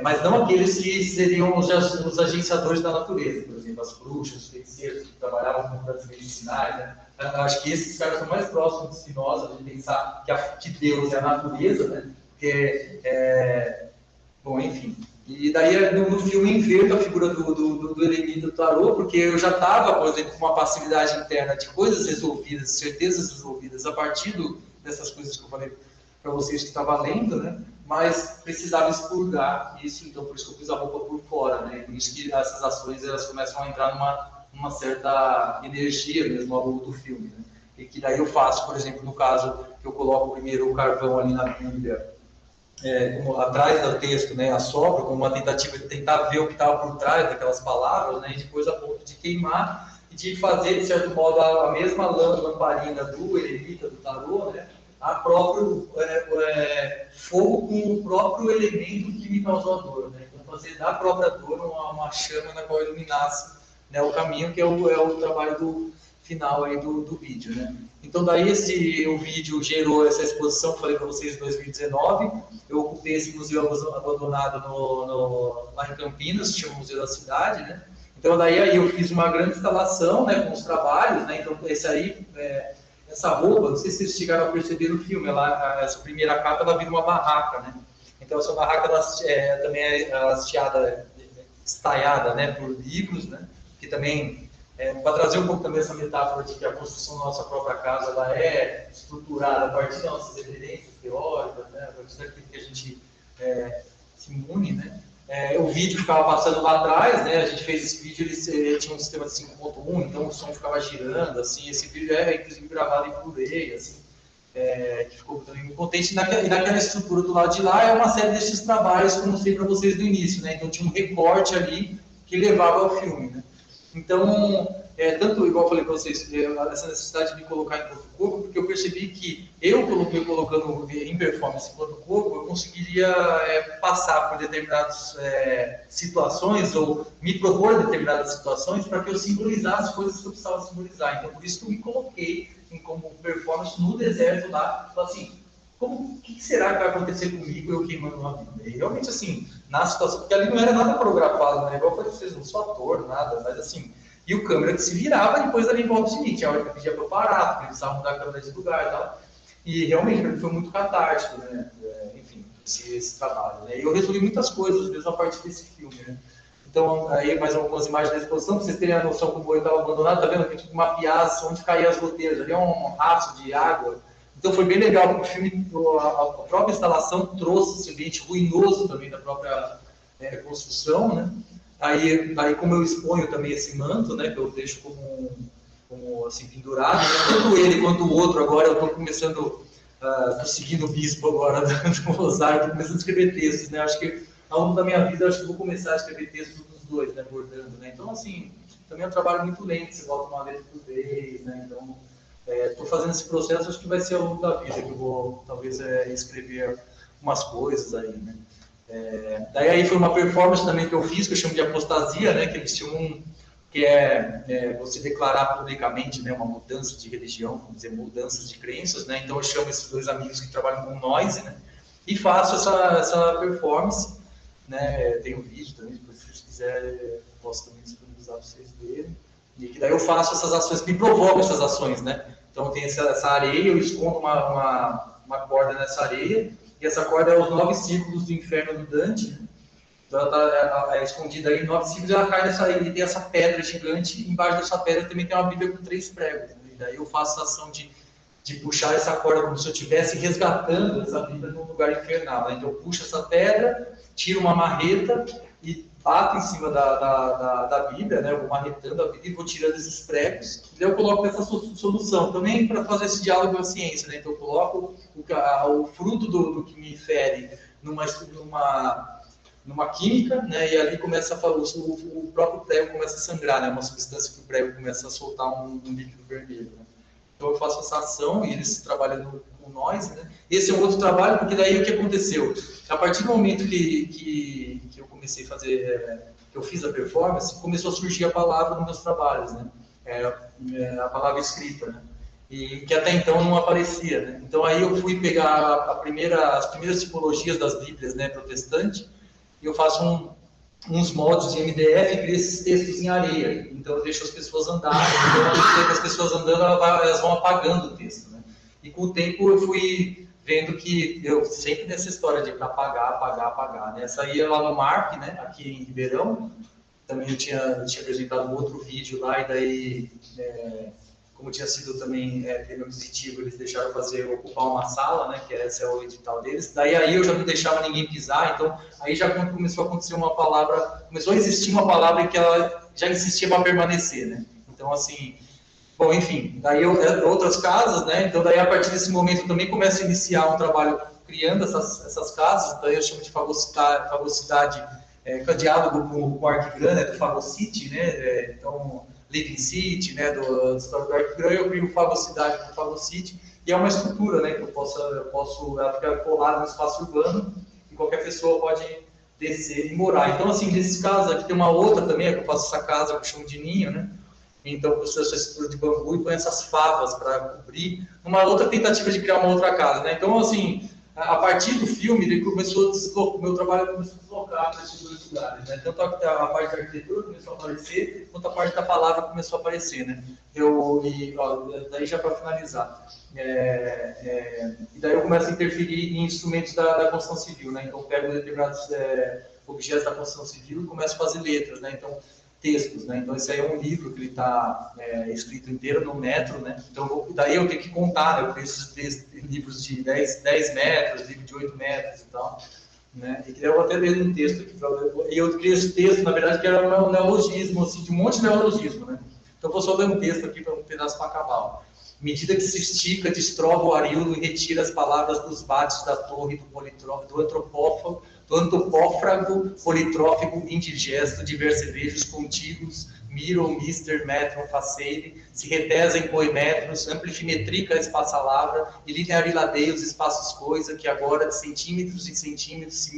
Speaker 2: Mas não aqueles que seriam os agenciadores da natureza, por exemplo, as bruxas, os feiticeiros que trabalhavam com plantas medicinais, né? Acho que esses caras são mais próximos de Spinoza, de pensar que Deus é a natureza, né? Bom, enfim. E daí no filme inverto a figura do eremita do tarô, porque eu já estava, por exemplo, com uma passividade interna de coisas resolvidas, certezas resolvidas, a partir dessas coisas que eu falei para vocês que estava lendo, né? Mas precisava expurgar isso, então por isso que eu pus a roupa por fora, né? Por isso que essas ações elas começam a entrar numa certa energia mesmo ao longo do filme, né? E que daí eu faço, por exemplo, no caso que eu coloco primeiro o carvão ali na Bíblia, como atrás do texto, né, assopro, como uma tentativa de tentar ver o que estava por trás daquelas palavras, né, e depois a ponto de queimar e de fazer, de certo modo, a mesma lamparina do eremita, do tarô, né, a próprio fogo com o próprio elemento que me causou a dor, né, então fazer da própria dor uma chama na qual iluminasse, né, o caminho, que é o trabalho final aí do vídeo, né. Então, daí o vídeo gerou essa exposição que falei para vocês em 2019. Eu ocupei esse museu abandonado lá em Campinas, que chama Museu da Cidade, né? Então, daí eu fiz uma grande instalação, né, com os trabalhos, né? Então, essa roupa, não sei se vocês chegaram a perceber no filme, essa primeira capa, ela vira uma barraca, né? Então, essa barraca também é hasteada, estaiada, né, por livros, né? Que também... para trazer um pouco também essa metáfora de que a construção da nossa própria casa ela é estruturada a partir das nossas referências teóricas, né, a partir daquilo que a gente se imune, né. O vídeo ficava passando lá atrás, né, a gente fez esse vídeo, ele tinha um sistema de 5.1, então o som ficava girando, assim, esse vídeo inclusive gravado em Blu-ray, assim, que ficou também muito contente, e naquela estrutura do lado de lá é uma série desses trabalhos que eu mostrei para vocês no início, né, então tinha um recorte ali que levava ao filme, né. Então, tanto igual eu falei para vocês, essa necessidade de me colocar enquanto corpo, porque eu percebi que eu me colocando em performance enquanto corpo, eu conseguiria passar por determinadas situações ou me propor determinadas situações para que eu simbolizasse coisas que eu precisava simbolizar. Então, por isso que eu me coloquei como performance no deserto lá, assim, o que será que vai acontecer comigo eu queimando uma vida? E realmente, assim, na situação, porque ali não era nada coreografado, né? Igual eu falei pra vocês, não sou ator, nada, mas assim, e o câmera que se virava depois ali em volta de mim, tinha hora que eu pedia para eu parar, porque precisava mudar a câmera de lugar e tal, e realmente para mim foi muito catártico, né? Enfim, esse trabalho, né? E eu resolvi muitas coisas, mesmo a partir desse filme, né? Então, aí mais algumas imagens da exposição, para vocês terem a noção como eu estava abandonado, tá vendo que tipo uma piazza onde caíam as goteiras, ali é um rastro de água. Então foi bem legal, porque o filme, a própria instalação trouxe esse ambiente ruinoso também da própria construção, né? Aí como eu exponho também esse manto, né, que eu deixo como assim, pendurado, né? Tanto ele quanto o outro, agora eu estou começando, estou seguindo o bispo agora do Rosário, estou começando a escrever textos, né? Acho que ao longo da minha vida, acho que vou começar a escrever textos dos dois, né, bordando, né? Então, assim, também é um trabalho muito lento, você volta uma letra por vez, né? Então, estou fazendo esse processo, acho que vai ser ao longo da vida que eu vou, talvez, escrever umas coisas aí, né? Daí aí foi uma performance também que eu fiz, que eu chamo de apostasia, né? Que eles chamam, que você declarar publicamente, né, uma mudança de religião, vamos dizer, mudanças de crenças, né? Então eu chamo esses dois amigos que trabalham com noise, né? E faço essa performance, né? Tem um vídeo também, se vocês quiserem, posso também disponibilizar para vocês verem. E que daí eu faço essas ações, me provoco essas ações, né? Então tem essa areia, eu escondo uma corda nessa areia, e essa corda é os 9 círculos do inferno do Dante, né? Então ela está escondida aí em 9 círculos, e ela cai nessa areia, e tem essa pedra gigante, e embaixo dessa pedra também tem uma Bíblia com 3 pregos, né? E daí eu faço a ação de puxar essa corda como se eu estivesse resgatando essa Bíblia num lugar infernal, né? Então eu puxo essa pedra, tiro uma marreta e bato em cima da Bíblia, né? Eu vou marretando a Bíblia e vou tirando esses pregos, e daí eu coloco essa solução também para fazer esse diálogo com a ciência, né? Então eu coloco o fruto do que me fere numa química, né? E ali começa a falar, o próprio prego começa a sangrar, né? Uma substância que o prego começa a soltar um líquido vermelho, né? Então eu faço essa ação e eles trabalham com nós, né? Esse é um outro trabalho, porque daí o que aconteceu? A partir do momento que eu comecei a fazer, que eu fiz a performance, começou a surgir a palavra nos meus trabalhos, né? A palavra escrita, né? E que até então não aparecia, né? Então aí eu fui pegar as primeiras tipologias das Bíblias, né, protestantes, e eu faço uns moldes de MDF e crio esses textos em areia. Então eu deixo as pessoas andarem, então as pessoas andando, elas vão apagando o texto, né? E com o tempo eu fui vendo que eu sempre nessa história de apagar, né? Essa ia lá no MARP, né, aqui em Ribeirão, também eu tinha apresentado um outro vídeo lá, e daí, como tinha sido também prêmio aquisitivo, eles deixaram ocupar uma sala, né, que esse é o edital deles. Daí eu já não deixava ninguém pisar, então aí já começou a acontecer começou a existir uma palavra que ela já insistia para permanecer, né? Então, assim, bom, enfim, daí outras casas, né? Então daí a partir desse momento eu também começo a iniciar um trabalho criando essas casas, daí eu chamo de fagosidade, que é o diálogo com o Arquigram, né, do Fagocity, né, então, Living City, né, do história do Arquigram, eu crio fagosidade com o Fagocity, e é uma estrutura, né, que eu posso ela fica colada no espaço urbano, e qualquer pessoa pode descer e morar. Então, assim, nesses casos aqui tem uma outra também, que eu faço essa casa, eu chamo de ninho, né, então eu construo essa estrutura de bambu e põe essas favas para cobrir, uma outra tentativa de criar uma outra casa, né, então, assim, a partir do filme, ele começou a deslocar, o meu trabalho começou a deslocar para esses dois lugares, né? Tanto a parte da arquitetura começou a aparecer, quanto a parte da palavra começou a aparecer, né? Daí já para finalizar, e daí eu começo a interferir em instrumentos da construção civil, né? Então eu pego determinados objetos da construção civil e começo a fazer letras, né? Então textos, né? Então esse aí é um livro que ele está escrito inteiro no metro, né? Então daí eu tenho que contar, né? Eu preciso de livros de 10 metros, livro de 8 metros e tal, né? E eu até ler um texto aqui, e eu criei esse texto, na verdade, que era um neologismo, assim, de um monte de neologismo, né? Então eu vou só ler um texto aqui para um pedaço para acabar. Ó. Medida que se estica, destrova o aríolo e retira as palavras dos bates da torre do antropófago politrófico indigesto de versevejos contíguos, miro, mister, metron, faceire, se retesa em poemetros, amplifimetrica a espaçalavra e lineariladeia os espaços coisa que agora de centímetros em centímetros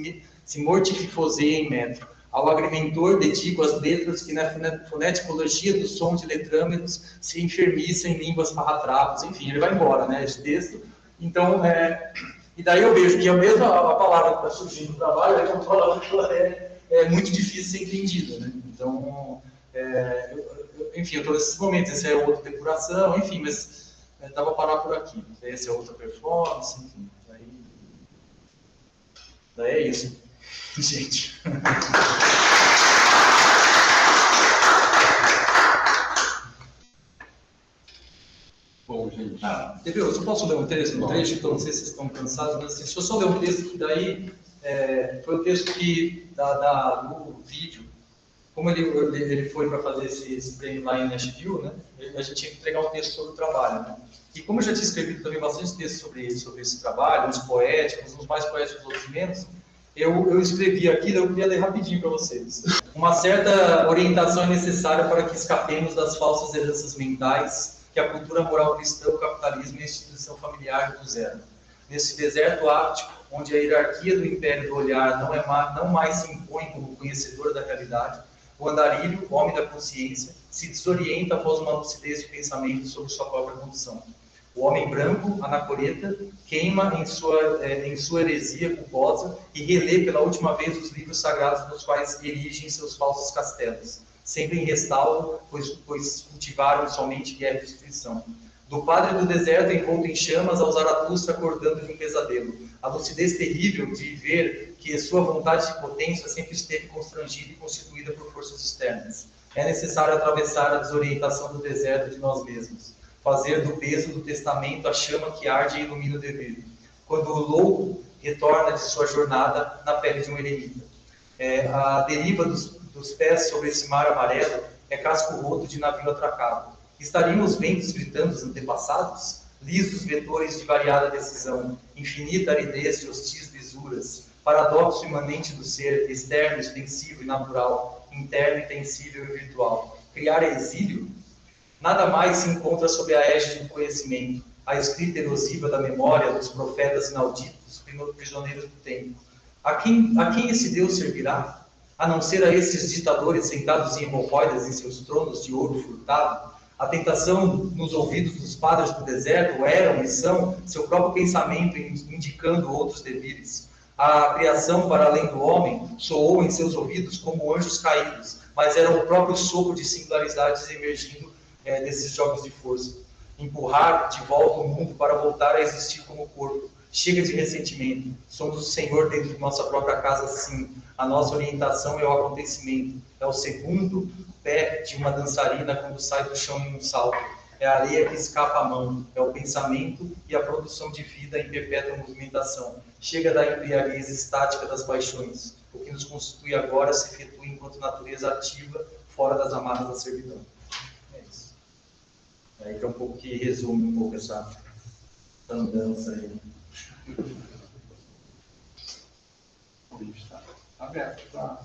Speaker 2: se mortificoseia em metro. Ao agrimentor dedico as letras que na foneticologia do som de letrâmetros se enfermiçam em línguas farratrapos. Enfim, ele vai embora, né, esse texto. Então, e daí eu vejo que a mesma palavra que está surgindo no trabalho é uma palavra que é muito difícil de ser entendida, né? Então, enfim, eu estou nesses momentos, esse é outra depuração, enfim, mas dá para parar por aqui. Essa é outra performance, enfim. Daí é isso, gente.
Speaker 1: Bom, gente.
Speaker 2: Entendeu? Eu só posso ler um trecho, então não sei se vocês estão cansados, mas assim, deixa eu só ler um texto que daí foi o texto que do vídeo, como ele foi para fazer esse prêmio lá em Nashville, né? A gente tinha que entregar um texto sobre o trabalho, né? E como eu já tinha escrevido também bastante texto sobre esse trabalho, uns poéticos, uns mais poéticos, outros menos, eu escrevi aqui, eu queria ler rapidinho para vocês. Uma certa orientação é necessária para que escapemos das falsas heranças mentais que a cultura moral cristã, o capitalismo e a instituição familiar do zero. Nesse deserto ártico, onde a hierarquia do império do olhar não mais se impõe como conhecedora da realidade, o andarilho, homem da consciência, se desorienta após uma lucidez de pensamento sobre sua própria condição. O homem branco, anacoreta, queima em sua heresia culposa e relê pela última vez os livros sagrados nos quais erigem seus falsos castelos, sempre em restauro, pois cultivaram somente guerra e destruição. Do padre do deserto envolto em chamas ao Zaratustra acordando de um pesadelo. A lucidez terrível de ver que sua vontade de potência sempre esteve constrangida e constituída por forças externas. É necessário atravessar a desorientação do deserto de nós mesmos. Fazer do peso do testamento a chama que arde e ilumina o dever. Quando o louco retorna de sua jornada na pele de um eremita. A deriva dos pés sobre esse mar amarelo é casco roto de navio atracado. Estariam os ventos gritando os antepassados? Lisos vetores de variada decisão, infinita aridez de hostis lisuras, paradoxo imanente do ser, externo, extensivo e natural, interno, intensível e virtual. Criar exílio? Nada mais se encontra sob a égide do conhecimento, a escrita erosiva da memória dos profetas inauditos, prisioneiros do tempo. A quem esse Deus servirá? A não ser a esses ditadores sentados em hemorroidas em seus tronos de ouro furtado? A tentação nos ouvidos dos padres do deserto eram e são seu próprio pensamento indicando outros devires. A criação para além do homem soou em seus ouvidos como anjos caídos, mas era o próprio sopro de singularidades emergindo desses jogos de força. Empurrar de volta o mundo para voltar a existir como corpo. Chega de ressentimento. Somos o Senhor dentro de nossa própria casa, sim. A nossa orientação é o acontecimento. É o segundo pé de uma dançarina quando sai do chão em um salto. É a areia que escapa à mão. É o pensamento e a produção de vida em perpétua movimentação. Chega da embriaguez estática das paixões. O que nos constitui agora se efetua enquanto natureza ativa, fora das amarras da servidão. É isso. É que é um pouco que resume um pouco essa andança aí.
Speaker 1: a gente está aberto para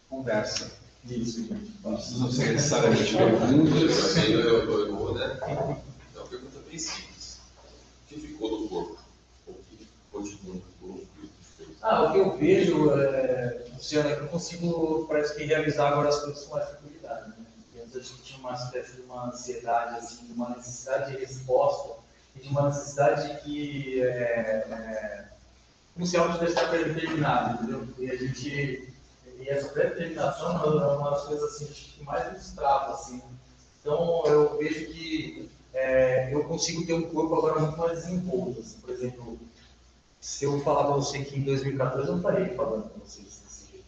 Speaker 1: conversa.
Speaker 2: Isso, gente.
Speaker 1: Não precisam ser necessariamente perguntas.
Speaker 4: Eu vou, né? É uma pergunta bem simples. O que ficou do corpo? O que continua do corpo?
Speaker 2: O que eu vejo, Luciano, é que eu consigo, parece que, realizar agora as coisas com mais tranquilidade. Né? Antes a gente tinha uma espécie de uma ansiedade, assim, de uma necessidade de resposta, e de uma necessidade que como se algo tivesse estar predeterminado, entendeu? E essa predeterminação é uma das coisas assim, que mais nos trava, assim. Então, eu vejo que eu consigo ter um corpo agora muito mais desenvolto. Assim. Por exemplo, se eu falar para você que em 2014 eu não estaria falando com vocês desse jeito.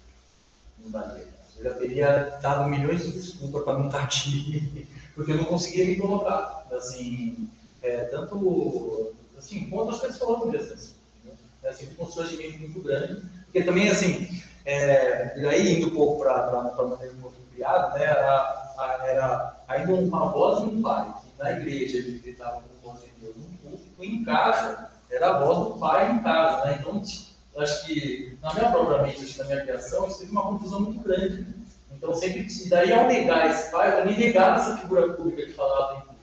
Speaker 2: Não daria. Eu já teria dado milhões de desculpas para não estar aqui, porque eu não conseguia me colocar. Assim, tanto assim, com outras pessoas mesmo. Assim, um constrangimento muito grande. Porque também, assim, e aí indo um pouco para a maneira como eu fui criado, né, era ainda uma voz de um pai, que na igreja ele gritava com voz de Deus no público, em casa era a voz do pai em casa, né? Então, acho que na minha própria mente, na minha criação, isso teve uma confusão muito grande. Então, sempre, daí ao negar esse pai, eu também negava essa figura pública que falava em público.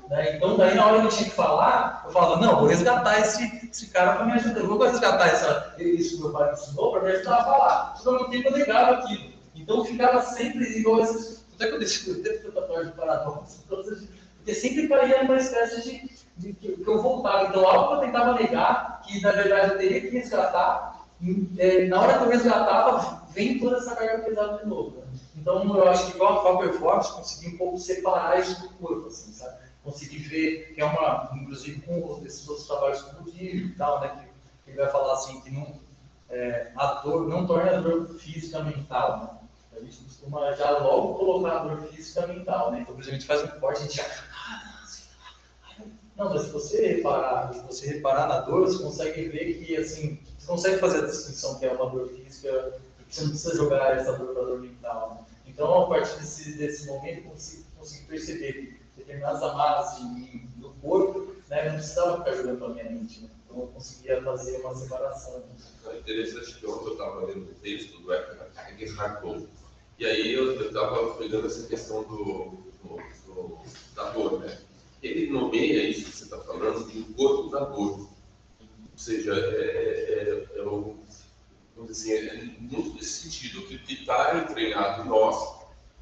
Speaker 2: Né? Então, daí na hora que eu tinha que falar, eu falava, não, vou resgatar esse cara para me ajudar, eu vou resgatar isso que meu pai me ensinou para me ajudar a falar. Mas ao mesmo tempo eu negava aquilo. Então, eu ficava sempre igual esses. Até que eu deixei a tatuagem do paradoxo, porque sempre caía numa espécie de que eu voltava. Então, algo que eu tentava negar, que na verdade eu teria que resgatar, na hora que eu resgatava, vem toda essa carga pesada de novo. Né? Então, eu acho que igual a performance, consegui um pouco separar isso do corpo, assim, sabe? Consegui ver que inclusive com esses outros trabalhos como o Dírio e tal, né? Que ele vai falar assim, que a dor não torna a dor física mental, né? A gente costuma já logo colocar a dor física mental, né? Então, por exemplo, a gente faz um corte, a gente já... Não, mas se você reparar na dor, você consegue ver que, assim, você consegue fazer a distinção que é uma dor física, que você não precisa jogar essa dor para dor mental. Né? Então, a partir desse momento, eu consegui perceber que determinadas amarras no corpo, né, eu não precisava ficar jogando para a minha mente. Né? Então, eu conseguia fazer uma separação.
Speaker 4: É interessante que ontem eu estava lendo o texto do Eckhart Tolle, e aí eu estava pegando essa questão da dor, né? Ele nomeia isso que você está falando de um corpo da dor. Ou seja, vamos dizer assim, muito nesse sentido, que está entranhado em nós,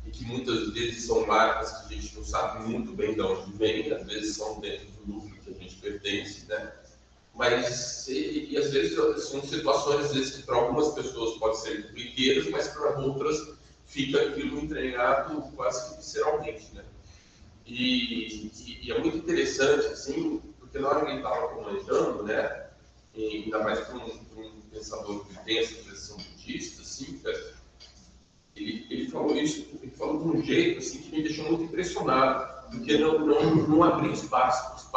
Speaker 4: e que muitas vezes são marcas que a gente não sabe muito bem de onde vem, às vezes são dentro do núcleo que a gente pertence, né? Mas, e às vezes são situações, às vezes, que para algumas pessoas podem ser corriqueiras, mas para outras fica aquilo entranhado quase que visceralmente, né? E é muito interessante, assim, porque na hora que ele estava comentando, né, e ainda mais para um pensador que tem essa tradição budista, assim, ele falou isso, ele falou de um jeito assim, que me deixou muito impressionado, porque não abria espaço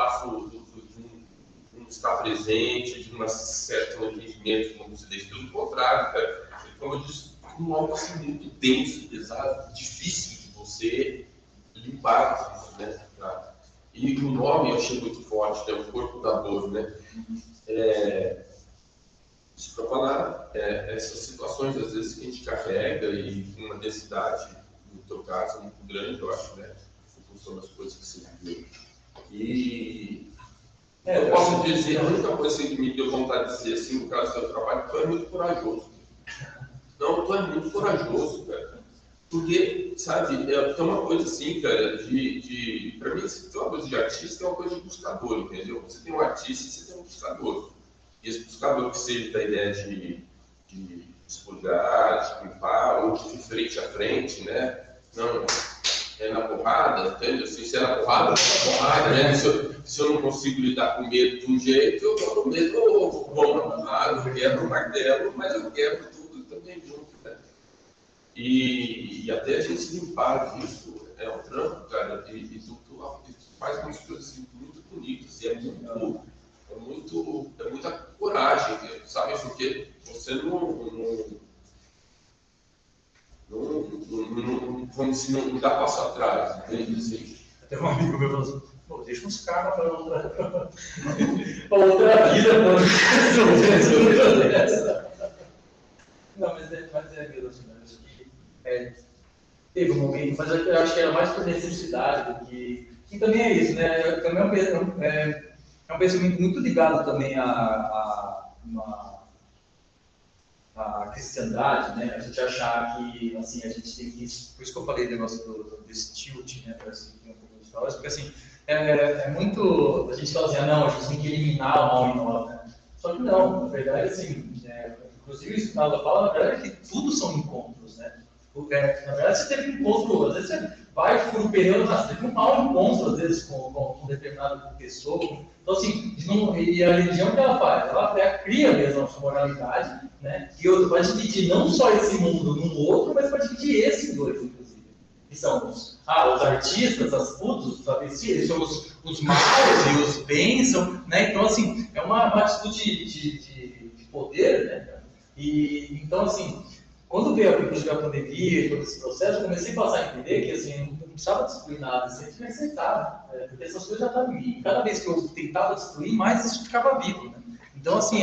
Speaker 4: de um estar presente, de um certo entendimento, como você disse, pelo contrário, cara, ele falou disso como algo assim, muito denso, pesado, difícil de você limpar isso, né? E o nome eu achei muito forte, né? O corpo da dor, né? Isso para falar essas situações, às vezes, que a gente carrega e com uma densidade, no teu caso, muito grande, eu acho, né? Em função das coisas que você viveu. E eu posso dizer, a única coisa que me deu vontade de dizer, assim, no caso do teu trabalho, tu é muito corajoso. Não, tu é muito corajoso, cara. Porque, sabe, tem uma coisa assim, cara, pra mim, se tem uma coisa de artista, é uma coisa de buscador, entendeu? Você tem um artista, você tem um buscador. E esse buscador que seja da ideia de expurgar, de limpar, ou de frente a frente, né? Não, é na porrada, entende? Assim, se é na porrada, né? Se eu não consigo lidar com medo de um jeito, eu vou no medo, eu vou na porrada, eu quebro o martelo, mas eu quebro tudo também junto, né? E até a gente limpar disso é um trampo, cara, e tu faz umas coisas assim, muito bonitas, e é muita coragem, sabe? Porque você não dá passo atrás, entende? Assim.
Speaker 2: Até um amigo meu falou assim, pô, deixa uns caras para outra vida, mano. Não, mas é mesmo assim, né? Acho que teve um momento, mas eu acho que era mais por necessidade do que. E também é isso, né? Também é um pensamento muito ligado também a cristandade, né? A gente achar que, assim, a gente tem que, por isso que eu falei do negócio desse tilt, né? Parece que tem um pouco de história, porque assim, é muito, a gente fala assim, não, a gente tem que eliminar o mal em nós, né? Só que não, na verdade, assim, inclusive isso fala, na verdade, que tudo são encontros, né? Na verdade, você teve um encontro, às vezes você vai, fura o pneu, você teve um mau encontro, às vezes, com determinada pessoa. Então, assim, e a religião que ela faz? Ela cria mesmo a sua moralidade, né? E outra, vai dividir não só esse mundo num outro, mas vai dividir esses dois, inclusive. Que são os artistas, as putas, os travestis, são os maus e os bens, né? Então, assim, é uma atitude de poder, né? E, então, assim, quando veio a pandemia e todo esse processo, eu comecei a passar a entender que, assim, não precisava destruir nada, assim, a gente tinha que aceitar, né? Porque essas coisas já estavam em mim. Cada vez que eu tentava destruir, mais isso ficava vivo, né? Então, assim,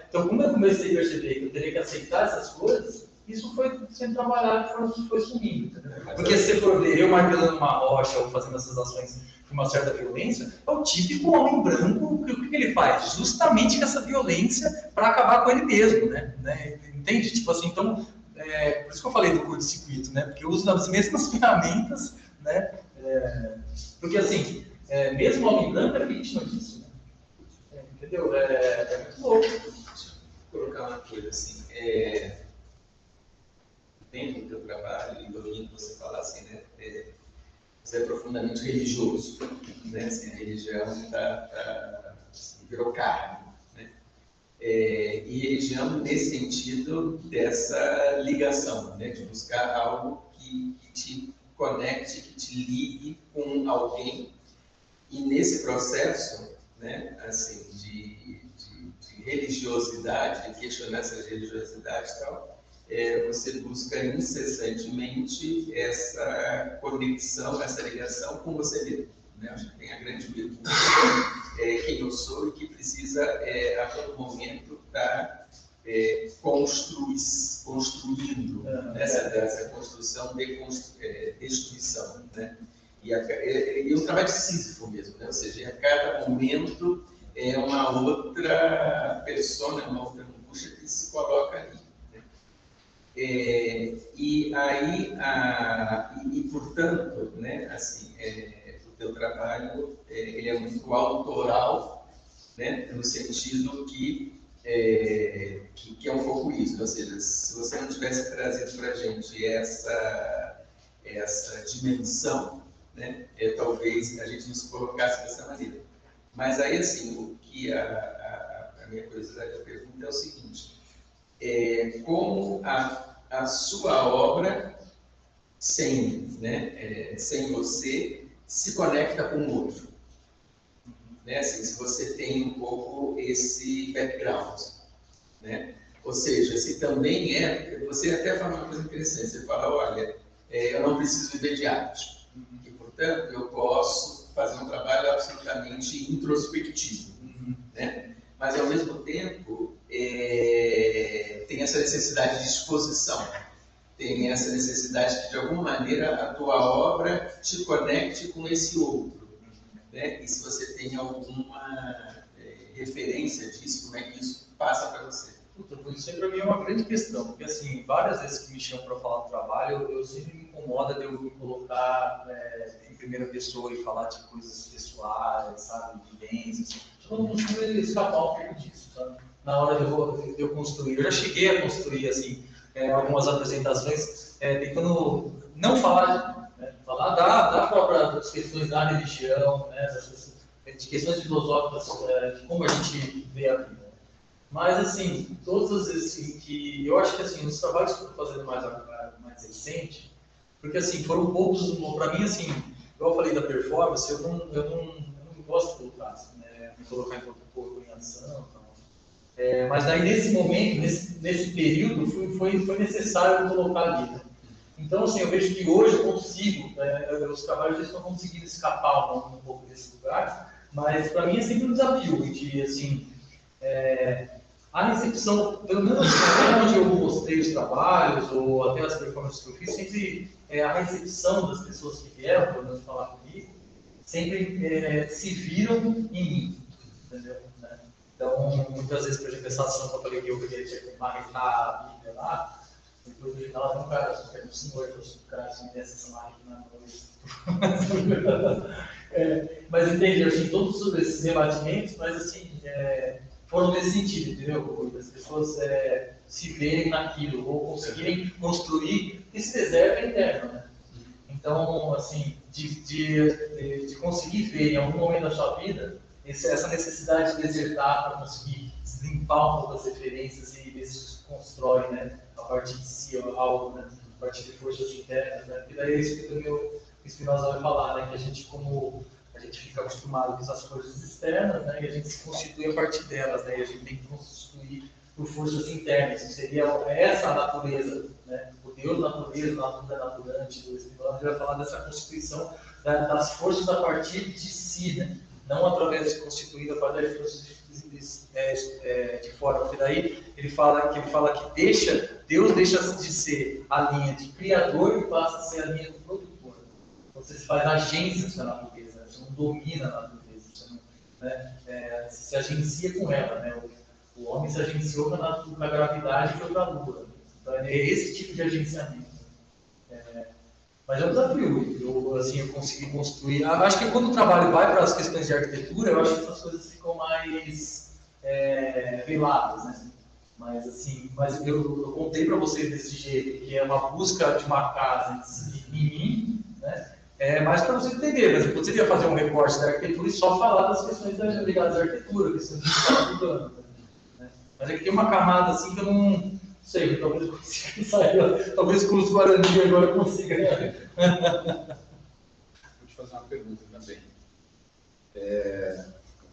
Speaker 2: então, como eu comecei a perceber que eu teria que aceitar essas coisas, isso foi sendo trabalhado e foi sumindo, entendeu? Porque se você for ver eu martelando uma rocha ou fazendo essas ações com uma certa violência, é o típico homem branco, que o que ele faz? Justamente com essa violência para acabar com ele mesmo, né? Entende? Tipo assim, então, por isso que eu falei do curto-circuito, né? Porque eu uso as mesmas ferramentas, né? Porque assim, mesmo o homem branco é vítima disso, né? Entendeu? É muito louco.
Speaker 5: Deixa eu colocar uma coisa assim, dentro do teu trabalho, e ouvindo você falar assim, né? Você é profundamente religioso, né? Assim, a religião virou carne, né? E religião nesse sentido dessa ligação, né? De buscar algo que te conecte, que te ligue com alguém, e nesse processo, né? Assim, de religiosidade, de questionar essa religiosidade e tal, você busca incessantemente essa conexão, essa ligação com você mesmo, né? Acho que tem a grande pergunta, quem eu sou e que precisa a todo momento estar construindo essa construção de destruição, né? E um trabalho de Sísifo mesmo, né? Ou seja, a cada momento é uma outra persona, uma outra angústia que se coloca ali. E aí, portanto, né, assim, o teu trabalho ele é muito autoral, né, no sentido que é um pouco isso, ou seja, se você não tivesse trazido para a gente essa dimensão, né, talvez a gente não se colocasse dessa maneira. Mas aí, assim, o que a minha curiosidade da pergunta é o seguinte: como a sua obra, sem você, se conecta com o outro. Né? Assim, se você tem um pouco esse background. Né? Ou seja, se também você até fala uma coisa interessante, você fala, olha, eu não preciso viver de arte. E, portanto, eu posso fazer um trabalho absolutamente introspectivo. Né? Mas, ao mesmo tempo, tem essa necessidade de exposição, tem essa necessidade que, de alguma maneira, a tua obra te conecte com esse outro. Né? E se você tem alguma referência disso, como é que isso passa para você?
Speaker 2: Isso para mim é uma grande questão, porque assim, várias vezes que me chamam para falar do trabalho, eu sempre me incomoda de eu me colocar em primeira pessoa e falar de coisas pessoais, sabe, de vivências. Eu não consigo escapar um pouco disso, sabe? Na hora de eu construir. Eu já cheguei a construir, assim, algumas apresentações, tentando não falar, né, falar das questões da religião, né, de questões filosóficas, de como a gente vê a vida. Mas, assim, todas as vezes que eu acho que, assim, nos trabalhos que eu estou fazendo mais recente, porque, assim, foram poucos, para mim, assim, igual eu falei da performance, eu não gosto de colocar, assim, né, me colocar em corpo em ação, mas aí, nesse momento, nesse período, foi necessário eu colocar ali, né? Então, assim, eu vejo que hoje eu consigo, os trabalhos eles estão conseguindo escapar um pouco desse lugar, mas, para mim, é sempre um desafio de, assim, A recepção, pelo menos até onde eu mostrei os trabalhos, ou até as performances que eu fiz, sempre a recepção das pessoas que vieram, pelo menos falar comigo, sempre se viram em mim, entendeu? Né? Então, muitas vezes, por exemplo, essa ação que eu falei que eu queria marretar a Bíblia lá, depois no final tem um cara, que é um senhor, que o cara assim, dessa essa marreta na mão. Mas entende, assim, todos esses rebatimentos, mas assim, foram nesse sentido, entendeu? As pessoas se verem naquilo, ou conseguirem construir esse deserto interno, né? Então, assim, de conseguir ver em algum momento da sua vida essa necessidade de desertar para conseguir limpar um pouco as referências e ver se isso constrói, né, a partir de si algo, né, a partir de forças internas, né? Porque daí é isso que também o Spinoza vai falar, né, que a gente, como a gente fica acostumado com essas forças externas, né, e a gente se constitui a partir delas, né, e a gente tem que constituir por forças internas, que seria essa a natureza, né, o Deus natureza, natura naturante, do Spinoza vai falar dessa constituição das forças a partir de si, né, não através de se constituir a partir das forças de fora, porque daí ele fala que Deus deixa de ser a linha de criador e passa a ser a linha do produtor. Você faz agências com a natureza, você não domina a natureza, você, não, né, você se agencia com ela, né? O homem se agenciou com a gravidade e foi para a Lua. Então é esse tipo de agenciamento. Mas é um desafio, eu consegui construir. Acho que quando o trabalho vai para as questões de arquitetura, eu acho que essas coisas ficam mais veladas, né? Mas assim, eu contei para vocês desse jeito, que é uma busca de uma casa em mim, né? Mais para você entender, mas eu poderia fazer um recorte da arquitetura e só falar das questões ligadas à arquitetura, questões que a gente está estudando. Né? Mas aqui tem uma camada assim que eu não sei, talvez eu consiga sair, talvez com os Guarani agora eu consiga.
Speaker 1: Vou te fazer uma pergunta também.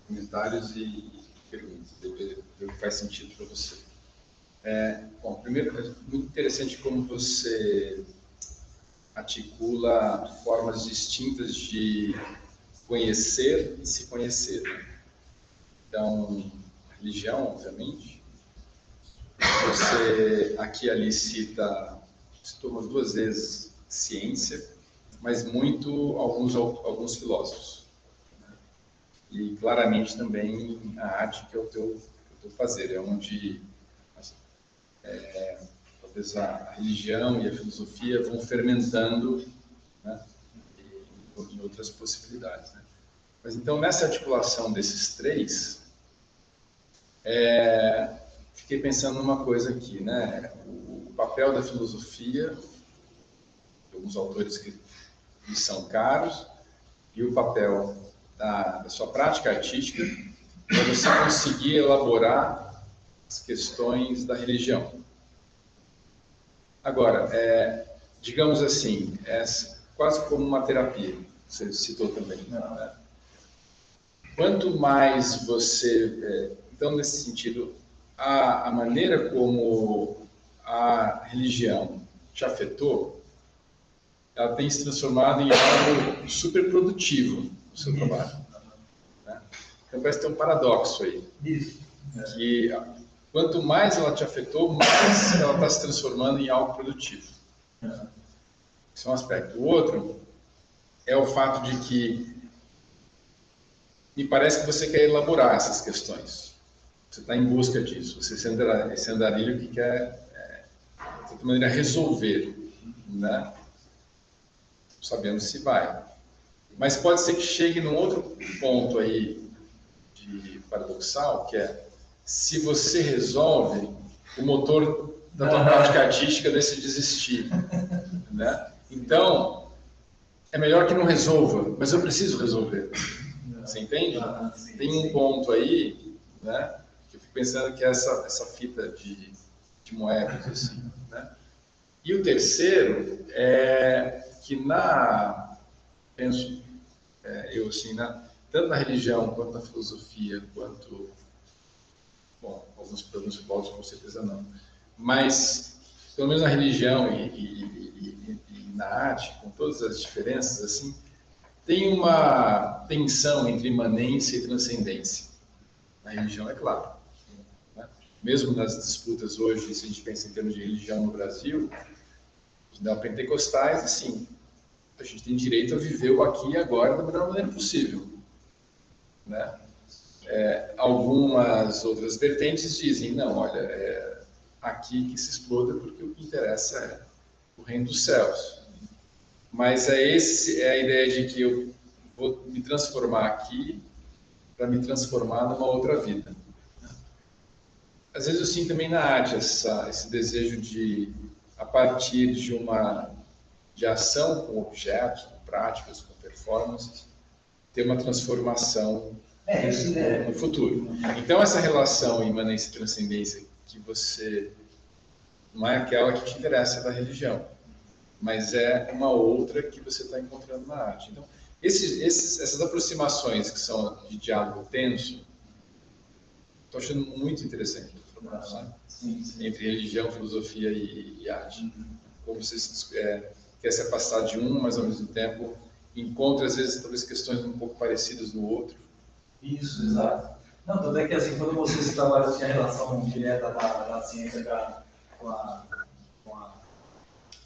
Speaker 1: Comentários e perguntas, ver o que faz sentido para você. Bom, primeiro, é muito interessante como você articula formas distintas de conhecer e se conhecer. Então, religião, obviamente. Você aqui e ali citou umas 2 vezes ciência, mas muito alguns filósofos. Né? E claramente também a arte, que é o teu fazer, é onde talvez a religião e a filosofia vão fermentando, né, em outras possibilidades. Né? Mas então, nessa articulação desses 3, fiquei pensando numa coisa aqui, né? O papel da filosofia, de alguns autores que lhe são caros, e o papel da sua prática artística, para você conseguir elaborar as questões da religião. Agora, digamos assim, quase como uma terapia, você citou também. Né? Quanto mais você... então, nesse sentido, a maneira como a religião te afetou, ela tem se transformado em algo super produtivo no seu trabalho. Né? Então, parece ter um paradoxo aí. Que quanto mais ela te afetou, mais ela está se transformando em algo produtivo. Esse é um aspecto. O outro é o fato de que me parece que você quer elaborar essas questões. Você está em busca disso. Você esse andarilho que quer, de alguma maneira, resolver. Né? Não sabemos se vai. Mas pode ser que chegue num outro ponto aí de paradoxal, que é se você resolve, o motor da tua prática artística deixa de existir. Né? Então, é melhor que não resolva, mas eu preciso resolver. Você entende? Tem um ponto aí, né, que eu fico pensando que é essa fita de Moebius, assim, né? E o terceiro é que penso, eu assim, tanto na religião, quanto na filosofia, quanto, bom, alguns filósofos com certeza não, mas pelo menos na religião e na arte, com todas as diferenças, assim, tem uma tensão entre imanência e transcendência. Na religião, é claro. Né? mesmo nas disputas hoje, se a gente pensa em termos de religião no Brasil, os neopentecostais, assim, a gente tem direito a viver o aqui e agora da melhor maneira possível, né? Algumas outras vertentes dizem, não, olha, é aqui que se exploda porque o que interessa é o reino dos céus. Mas é a ideia de que eu vou me transformar aqui para me transformar numa outra vida. Às vezes eu sinto também na arte esse desejo de, a partir de ação com objetos, com práticas, com performances, ter uma transformação no futuro. Então essa relação imanência e transcendência que você não é aquela que te interessa da religião, mas é uma outra que você está encontrando na arte. Então essas aproximações que são de diálogo tenso, estou achando muito interessante a transformação, entre religião, filosofia e arte. Como você quer se afastar de um, mas ao mesmo tempo encontra às vezes talvez questões um pouco parecidas no outro.
Speaker 2: Isso, exato. Não, tanto é que assim, quando vocês trabalham assim, a relação direta da ciência com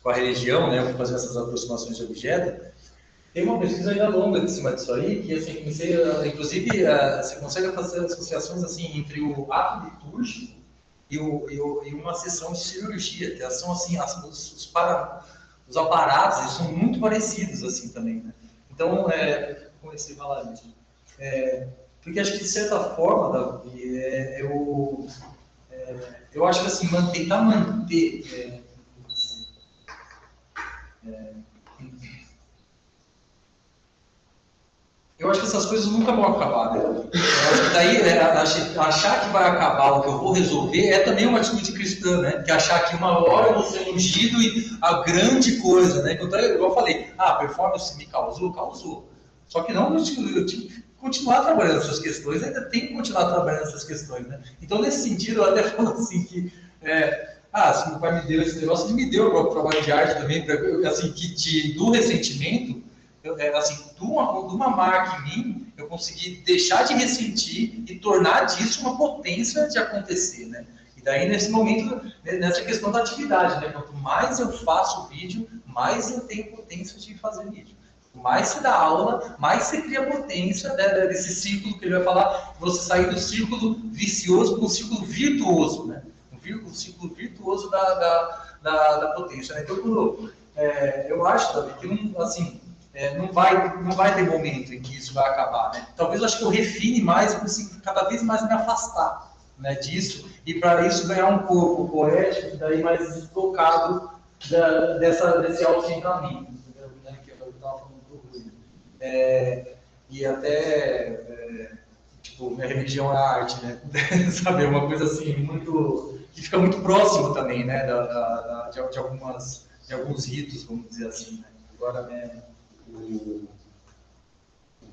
Speaker 2: a religião, né, fazer essas aproximações de objeto, tem uma pesquisa ainda longa em cima disso aí, que assim, inclusive você consegue fazer associações assim, entre o ato litúrgico e uma sessão de cirurgia, que são assim, os aparatos, eles são muito parecidos assim também, né? Então, comecei a falar disso. Porque acho que de certa forma, Davi, eu acho que assim, tentar manter eu acho que essas coisas nunca vão acabar, né? Eu acho que daí achar que vai acabar o que eu vou resolver é também uma atitude cristã, né? Que achar que uma hora eu vou ser ungido e a grande coisa, né? Igual eu falei, a performance me causou. Só que não, eu tive que continuar trabalhando essas questões, ainda tem que continuar trabalhando essas questões, né? Então, nesse sentido, eu até falo assim que se meu pai me deu esse negócio, ele me deu o próprio trabalho de arte também, assim, que do ressentimento, de uma marca em mim, eu consegui deixar de ressentir e tornar disso uma potência de acontecer, né? E daí, nesse momento, nessa questão da atividade, né? Quanto mais eu faço vídeo, mais eu tenho potência de fazer vídeo. Quanto mais você dá aula, mais você cria potência, né, desse círculo que ele vai falar, você sair do círculo vicioso para o círculo virtuoso, né? O círculo virtuoso da potência, né? Então, eu acho, Davi, que não vai ter momento em que isso vai acabar, né? Talvez eu acho que eu refine mais, eu consigo cada vez mais me afastar, né, disso, e para isso ganhar um corpo poético, daí mais deslocado desse autocentramento, né, que eu estava falando do Rui. E até, tipo, minha religião é a arte, né? Sabe, uma coisa assim, muito, que fica muito próximo também, né, de alguns ritos, vamos dizer assim, né? Agora,
Speaker 1: O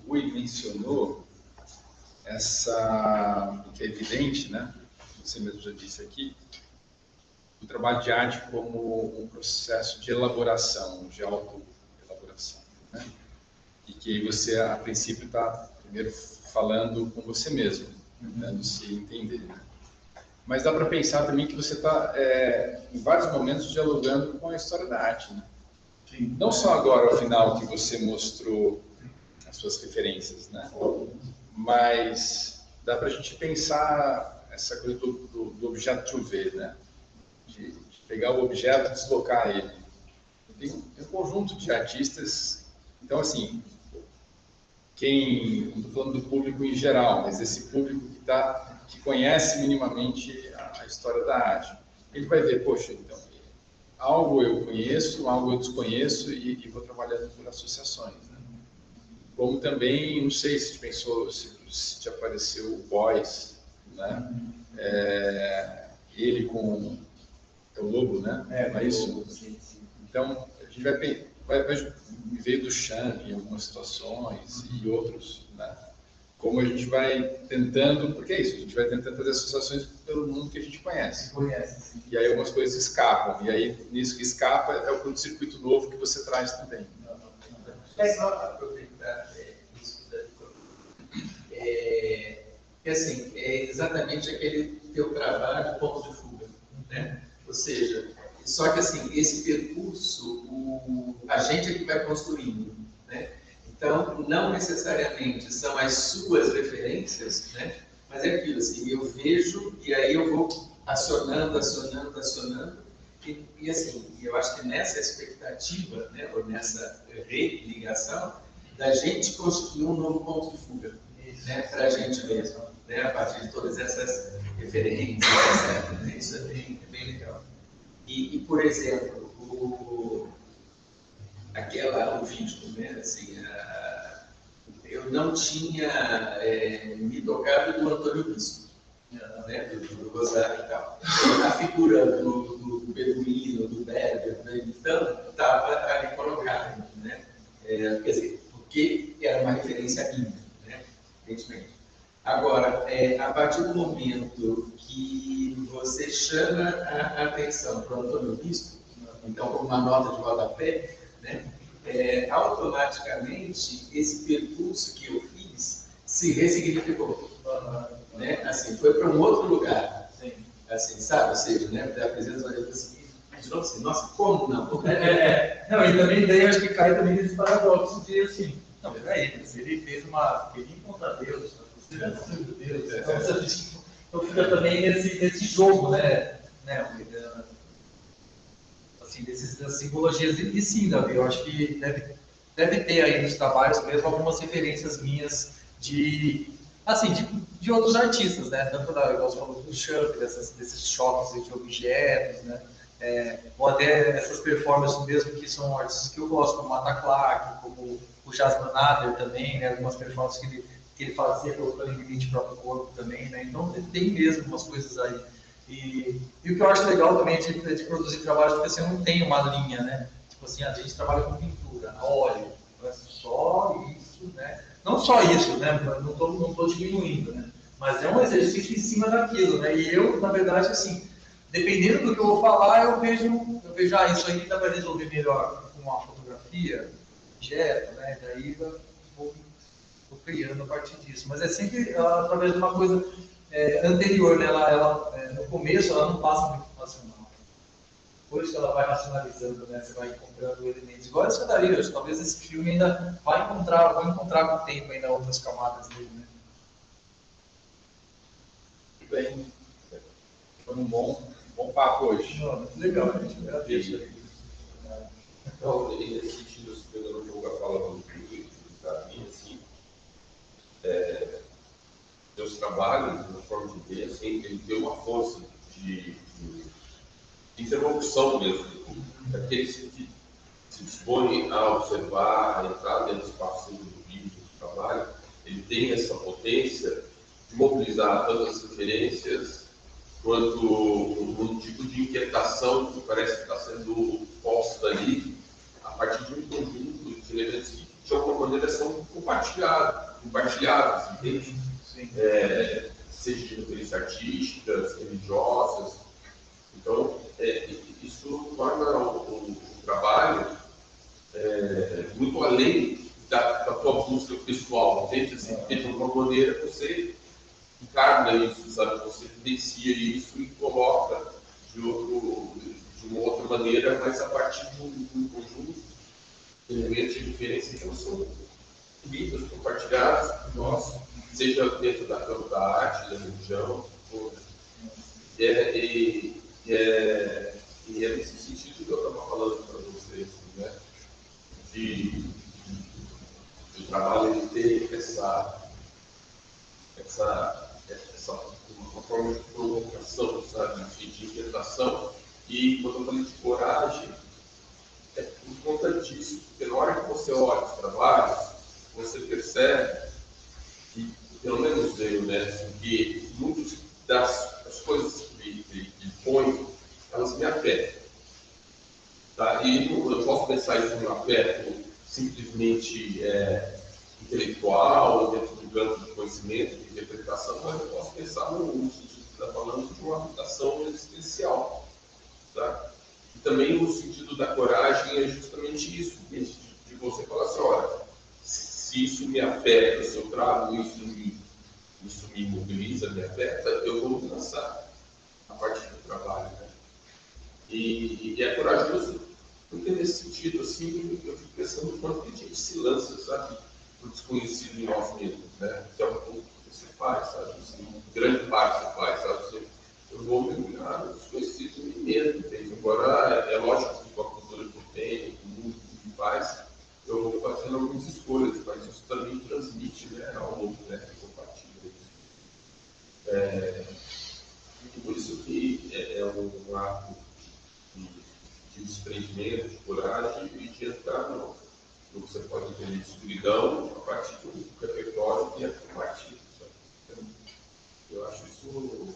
Speaker 1: Rui mencionou que é evidente, né? Você mesmo já disse aqui, o trabalho de arte como um processo de elaboração, de autoelaboração, né? E que você, a princípio, está primeiro falando com você mesmo, tentando se entender, né? Mas dá para pensar também que você está, em vários momentos, dialogando com a história da arte, né? Não só agora, ao final, que você mostrou as suas referências, né? Mas dá para a gente pensar essa coisa do objeto trouvé, né? De pegar o objeto e deslocar ele. Tem um conjunto de artistas, então assim, não estou falando do público em geral, mas esse público que conhece minimamente a história da arte, ele vai ver, poxa, então, algo eu conheço, algo eu desconheço e vou trabalhando por associações, né? Como também, não sei se pensou, se te apareceu o Boys, né? Ele com o Lobo, né? É isso? Sim. Então, a gente vai ver do Chan em algumas situações e outros, né? Como a gente vai tentando, porque é isso, a gente vai tentando fazer associações pelo mundo que a gente conhece.
Speaker 2: Sim.
Speaker 1: E aí algumas coisas escapam, e aí nisso que escapa é o curto-circuito novo que você traz também.
Speaker 5: Só aproveitar isso, que assim, é exatamente aquele teu trabalho de ponto de fuga, né? Ou seja, só que assim, esse percurso, a gente é que vai construindo, né? Então, não necessariamente são as suas referências, né? Mas é aquilo, assim, eu vejo e aí eu vou acionando, e assim, eu acho que nessa expectativa, né, ou nessa religação, da gente construir um novo ponto de fuga, né, para a gente mesmo, né, a partir de todas essas referências, etc. Né? Isso é bem legal. E, por exemplo, o vídeo, né, assim, eu não tinha me tocado do Antônio Bispo, né, do Rosário e tal. A figura do beduíno, do Berger, do Elitano, estava ali colocada, né? Quer dizer, porque era uma referência minha, né? Evidentemente. Agora, a partir do momento que você chama a atenção para o Antônio Bispo, então, como uma nota de rodapé, né? Automaticamente, esse percurso que eu fiz se ressignificou. Né? Assim, foi para um outro lugar. Sim. Assim, sabe? Ou seja, né? Da presença assim, de novo assim, nossa, como não?
Speaker 2: Não, e também daí eu acho que cai também nesse paradoxo de assim, não, peraí, se ele fez ele encontra Deus, você é filho de Deus, então fica também nesse jogo, né? Assim, dessas simbologias, e sim, Davi, eu acho que deve ter aí nos trabalhos mesmo algumas referências minhas de outros artistas, né? Tanto igual você falou do Champ, desses choques de objetos, né? Ou até essas performances mesmo que são artistas que eu gosto, como Mata Clark, como o Jasmine Nader também, né? Algumas performances que ele fazia colocando em limite o próprio corpo também, né? Então tem mesmo umas coisas aí. E o que eu acho legal também de produzir trabalho, porque assim, não tem uma linha, né? Tipo assim, a gente trabalha com pintura, óleo, é só isso, né? Não só isso, né? Não estou diminuindo, né? Mas é um exercício em cima daquilo, né? E eu, na verdade, assim, dependendo do que eu vou falar, eu vejo isso aí dá para resolver melhor com uma fotografia, objeto, né? Daí eu vou criando a partir disso. Mas é sempre através de uma coisa anterior, né? No começo, ela não passa muito racional. Depois que ela vai racionalizando, né? Você vai encontrando elementos. Igual a escadaria, talvez esse filme ainda vai encontrar com o tempo ainda outras camadas dele, né?
Speaker 1: Bem, foi um bom papo hoje.
Speaker 2: Muito legal, a gente agradeço aí.
Speaker 4: Então, nesse sentido, pegando um pouco a fala do Davi, assim, seus trabalhos, uma forma de ver, assim, ele tem uma força de interlocução mesmo. Aqueles que se dispõem a observar, a entrar dentro do espaço do vídeo, do trabalho, ele tem essa potência de mobilizar tanto as referências quanto um tipo de inquietação que parece que está sendo posta ali a partir de um conjunto de elementos que, de alguma maneira, são compartilhados, entende? Seja de referências artísticas, religiosas. Então, isso torna o trabalho muito além da tua busca pessoal, entende? Assim, de alguma maneira você encarna isso, sabe? Você vivencia isso e coloca de uma outra maneira, mas a partir de um conjunto de elementos de referência que são vidas compartilhadas, nossa, seja dentro da arte, da religião, e é nesse sentido que eu estava falando para vocês, né? De o trabalho de ter uma forma de provocação, sabe? De inquietação, e quando eu falei de coragem, é por conta disso, porque na hora que você olha os trabalhos, você percebe que, pelo menos eu, né, que muitas das coisas que põe, elas me afetam. Tá? E eu posso pensar isso no afeto simplesmente intelectual, dentro do campo de conhecimento, de interpretação, mas eu posso pensar no sentido que você está falando de uma aplicação existencial. Tá? E também o sentido da coragem é justamente isso, de você falar assim, olha, se isso me afeta, se eu trago isso em mim, isso me mobiliza, me afeta, eu vou me lançar a partir do trabalho, né? E é corajoso, porque nesse sentido, assim, eu fico pensando o quanto que a gente se lança, sabe, por desconhecido em nós mesmos, né? Que é um pouco que você faz, sabe? Assim, grande parte você faz, sabe? Eu vou mergulhar no desconhecido em mim mesmo, entende? Agora, é lógico que com a cultura que eu tenho, com o mundo que faz, eu vou fazendo algumas escolhas, mas isso também transmite, né, ao outro, né, que compartilha isso. Por isso que é um ato de desprendimento, de coragem e de entrar no que você pode entender de escuridão a partir do repertório que é compartilhado. Então, eu acho isso